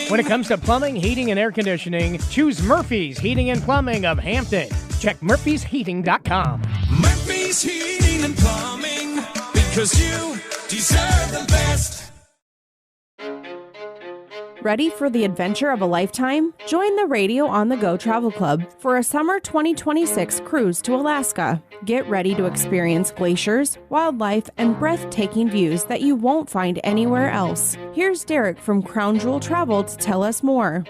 Speaker 9: When it comes to plumbing, heating, and air conditioning, choose Murphy's Heating and Plumbing of Hampton. Check murphysheating.com.
Speaker 3: Murphy's Heating and Plumbing, because you deserve the best.
Speaker 6: Ready for the adventure of a lifetime? Join the Radio on the Go Travel Club for a summer 2026 cruise to Alaska. Get ready to experience glaciers, wildlife, and breathtaking views that you won't find anywhere else. Here's Derek from Crown Jewel Travel to tell us more.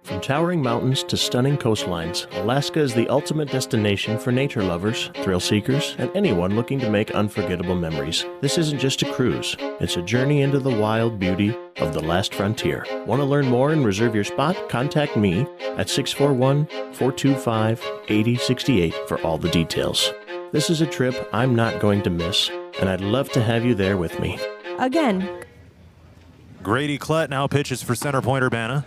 Speaker 7: From towering mountains to stunning coastlines, Alaska is the ultimate destination for nature lovers, thrill seekers, and anyone looking to make unforgettable memories. This isn't just a cruise, it's a journey into the wild beauty of the last frontier. Want to learn more and reserve your spot? Contact me at 641-425-8068 for all the details. This is a trip I'm not going to miss, and I'd love to have you there with me.
Speaker 6: Again,
Speaker 1: Grady Klett now pitches for center Point-Urbana.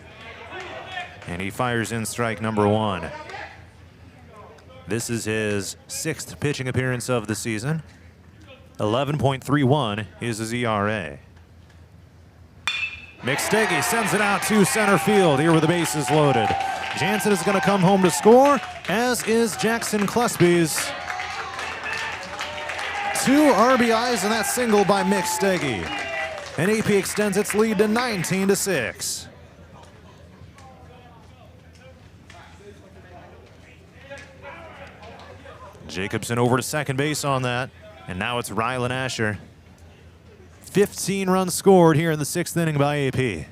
Speaker 1: And he fires in strike number one. This is his 6th pitching appearance of the season. 11.31 is his ERA. McSteggy sends it out to center field here with the bases loaded. Jansen is going to come home to score, as is Jackson Klesby's. 2 RBIs and that single by McSteggy. And AP extends its lead to 19-6. Jacobson over to second base on that. And now it's Rylan Asher. 15 runs scored here in the 6th inning by AP.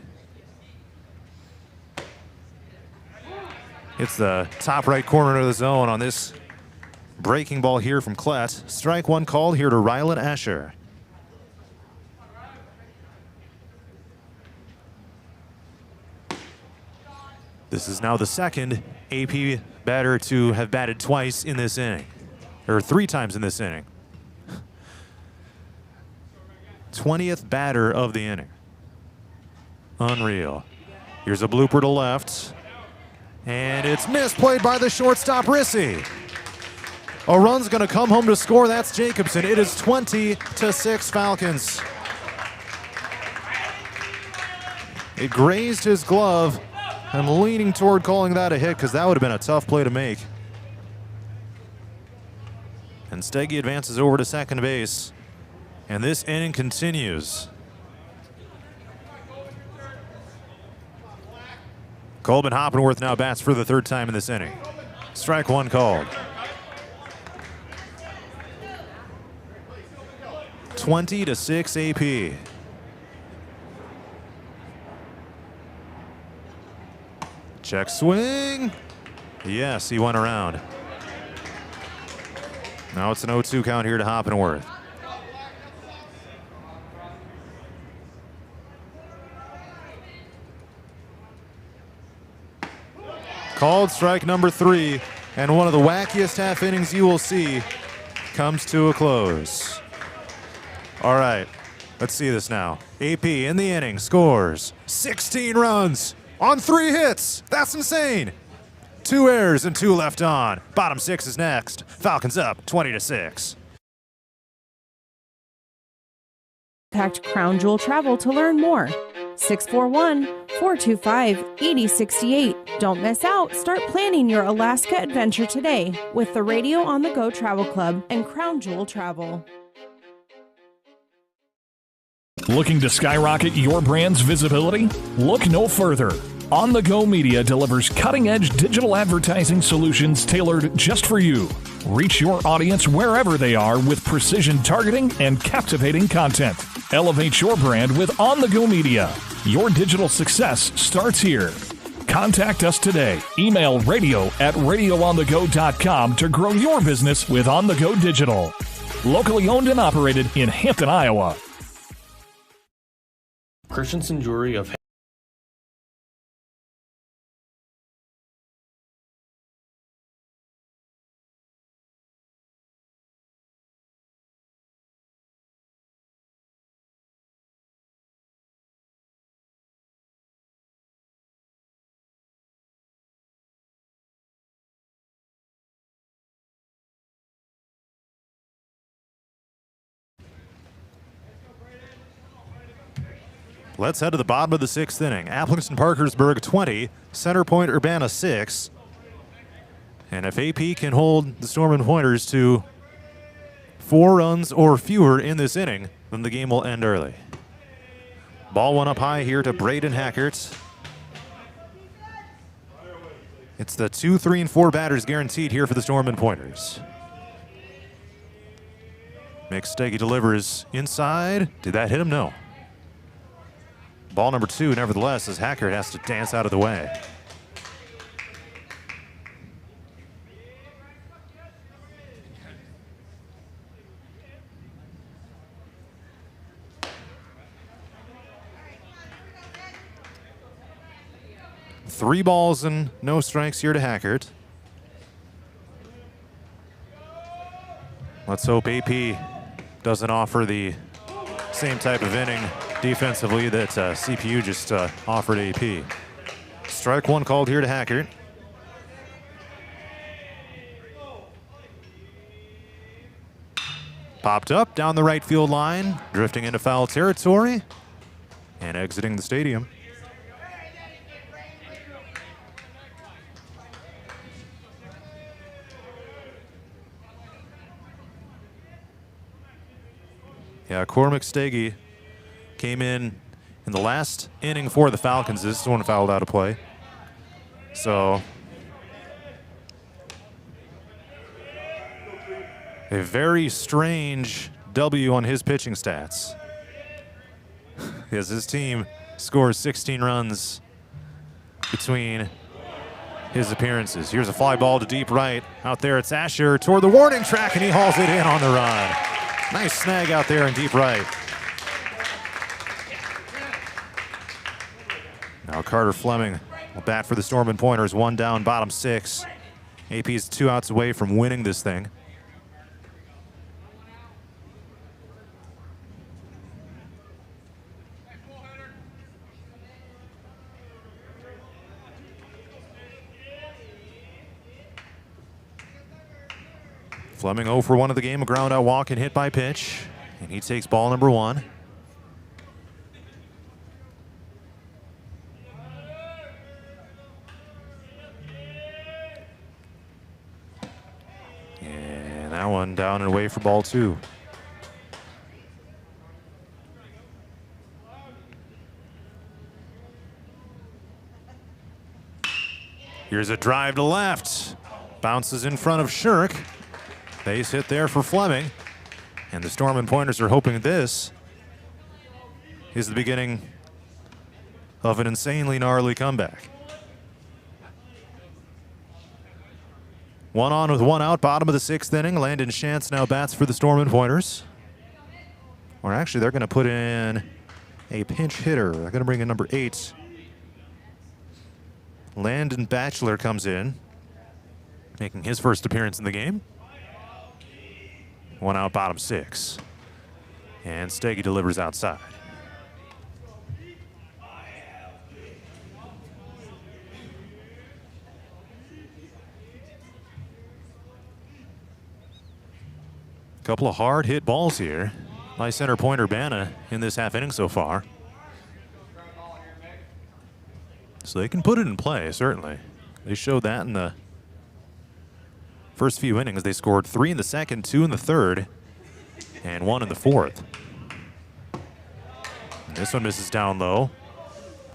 Speaker 1: It's the top right corner of the zone on this breaking ball here from Klett. Strike one called here to Rylan Asher. This is now the second AP batter to have batted twice in this inning. Or 3 times in this inning. 20th batter of the inning. Unreal. Here's a blooper to left. And it's misplayed by the shortstop, Rissy. A run's going to come home to score. That's Jacobson. It is 20-6 Falcons. It grazed his glove. I'm leaning toward calling that a hit because that would have been a tough play to make. And Steggy advances over to second base. And this inning continues. Colbin Hoppenworth now bats for the 3rd time in this inning. Strike one called. 20-6 AP. Check swing. Yes, he went around. Now it's an 0-2 count here to Hoppenworth. Called strike number 3, and one of the wackiest half innings you will see comes to a close. All right, let's see this now. AP in the inning scores 16 runs on 3 hits. That's insane. 2 errors and 2 left on. Bottom 6 is next. Falcons up 20-6.
Speaker 6: Contact Crown Jewel Travel to learn more. 641-425-8068. Don't miss out. Start planning your Alaska adventure today with the Radio on the Go Travel Club and Crown Jewel Travel.
Speaker 2: Looking to skyrocket your brand's visibility? Look no further. On the Go Media delivers cutting-edge digital advertising solutions tailored just for you. Reach your audience wherever they are with precision targeting and captivating content. Elevate your brand with On the Go Media. Your digital success starts here. Contact us today. Email radio@radioonthego.com to grow your business with On the Go Digital. Locally owned and operated in Hampton, Iowa.
Speaker 4: Christensen Jewelry of
Speaker 1: Let's head to the bottom of the 6th inning. Aplington-Parkersburg 20, Center Point-Urbana 6. And if AP can hold the Storm and Pointers to 4 runs or fewer in this inning, then the game will end early. Ball one up high here to Braden Hackert. It's the 2, 3, and 4 batters guaranteed here for the Storm and Pointers. McSteggy delivers inside. Did that hit him? No. Ball number 2, nevertheless, as Hackert has to dance out of the way. Three balls and no strikes here to Hackert. Let's hope AP doesn't offer the same type of inning defensively that CPU just offered AP. Strike 1 called here to Hackert. Popped up down the right field line, drifting into foul territory and exiting the stadium. Yeah, Cormac Stege came in the last inning for the Falcons. This is one fouled out of play. So a very strange W on his pitching stats, as his team scores 16 runs between his appearances. Here's a fly ball to deep right. Out there it's Asher toward the warning track, and he hauls it in on the run. Nice snag out there in deep right. Now Carter Fleming will bat for the Storm and Pointers. 1 down, bottom 6. AP's 2 outs away from winning this thing. Fleming 0 for 1 of the game, a ground out walk and hit by pitch, and he takes ball number 1. And that one down and away for ball 2. Here's a drive to left. Bounces in front of Shirk. Base hit there for Fleming. And the Storm and Pointers are hoping this is the beginning of an insanely gnarly comeback. 1 on with 1 out, bottom of the 6th inning. Landon Shantz now bats for the Storm Pointers. Or actually, they're going to put in a pinch hitter. They're going to bring in number 8. Landon Batchelor comes in, making his first appearance in the game. 1 out, bottom 6. And Steggy delivers outside. Couple of hard hit balls here by center Point-Urbana in this half inning so far. So they can put it in play, certainly. They showed that in the first few innings. They scored 3 in the second, 2 in the third, and 1 in the fourth. And this one misses down low.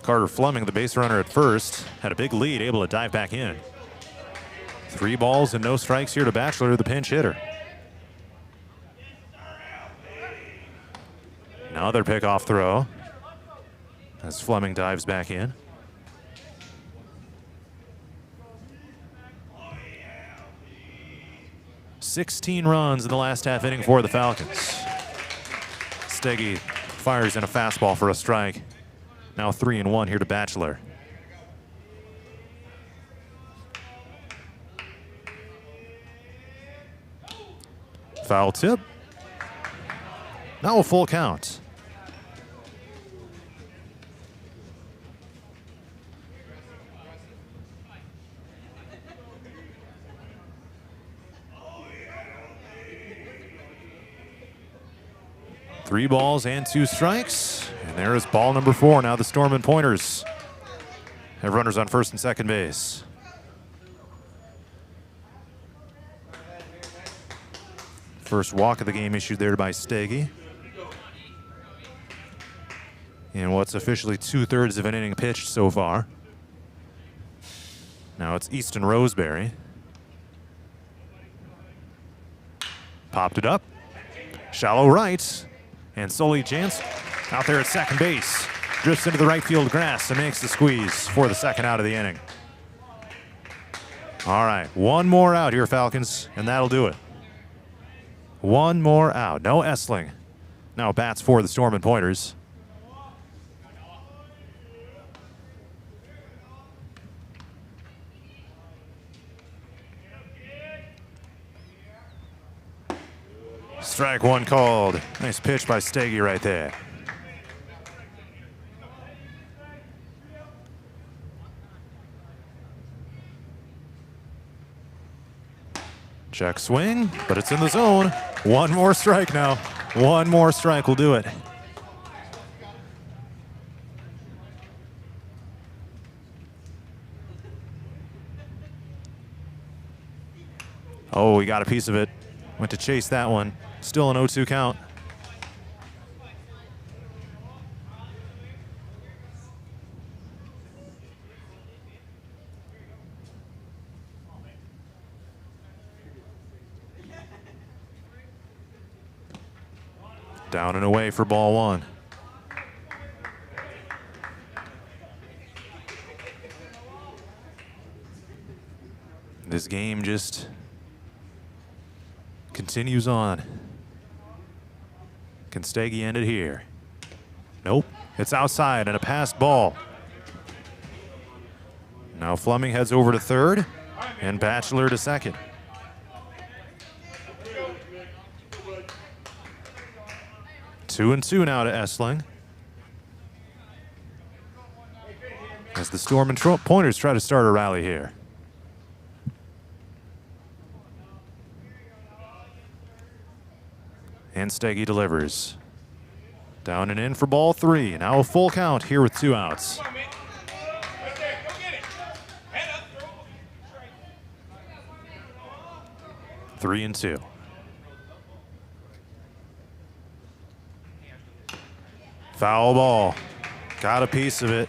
Speaker 1: Carter Fleming, the base runner at first, had a big lead, able to dive back in. 3 balls and no strikes here to Batchelor, the pinch hitter. Another pickoff throw as Fleming dives back in. "16 runs in the last half inning for the Falcons. Steggy fires in a fastball for a strike. Now 3-1 here to Batchelor. Foul tip. Now a full count. Three balls and 2 strikes. And there is ball number 4. Now the Storm and Pointers have runners on first and second base. First walk of the game issued there by Steggy. In what's officially 2/3 of an inning pitched so far. Now it's Easton Roseberry. Popped it up. Shallow right. And Sully Jansen out there at second base. Drifts into the right field grass and makes the squeeze for the second out of the inning. All right, 1 more out here, Falcons, and that'll do it. 1 more out. No Essling. Now bats for the Storm and Pointers. Strike 1 called. Nice pitch by Steggy right there. Check swing, but it's in the zone. 1 more strike now. 1 more strike will do it. Oh, he got a piece of it. Went to chase that one. Still an 0-2 count. Down and away for ball 1. This game just continues on. Can Steggy end it here? Nope. It's outside and a passed ball. Now Fleming heads over to third and Batchelor to second. Two and 2 now to Essling. As the Storm and Pointers try to start a rally here. And Steggy delivers. Down and in for ball 3. Now a full count here with 2 outs. Three and 2. Foul ball. Got a piece of it.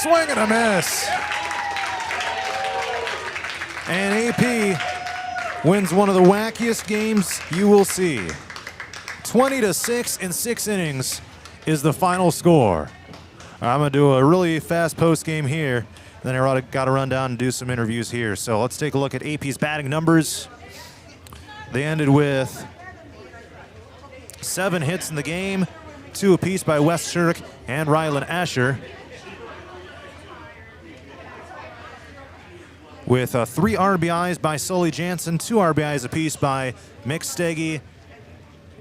Speaker 1: swing and a miss. And AP wins one of the wackiest games you will see. 20-6 in 6 innings is the final score. I'm going to do a really fast post game here. Then I got to run down and do some interviews here. So let's take a look at AP's batting numbers. They ended with 7 hits in the game, 2 apiece by Wes Shirk and Rylan Asher. With 3 RBIs by Sully Jansen, 2 RBIs apiece by Mick Steggy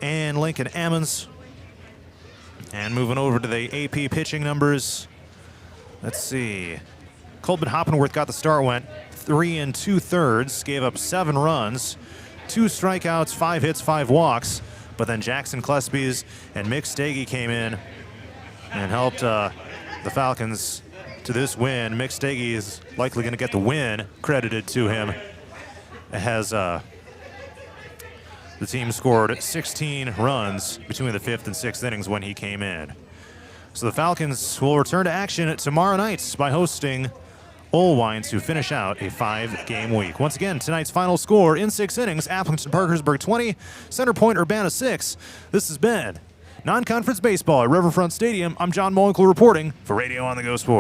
Speaker 1: and Lincoln Ammons. And moving over to the AP pitching numbers, let's see. Colton Hoppenworth got the start, went 3 2/3, gave up 7 runs, 2 strikeouts, 5 hits, 5 walks. But then Jackson Klespies and Mick Steggy came in and helped the Falcons to this win. Mick Steggy is likely going to get the win credited to him, as the team scored 16 runs between the 5th and 6th innings when he came in. So the Falcons will return to action tomorrow night by hosting Olwine to finish out a 5-game week. Once again, tonight's final score in 6 innings, Aplington-Parkersburg 20, Center Point-Urbana 6. This has been Non-Conference Baseball at Riverfront Stadium. I'm John Moenkel reporting for Radio on the Go Sports.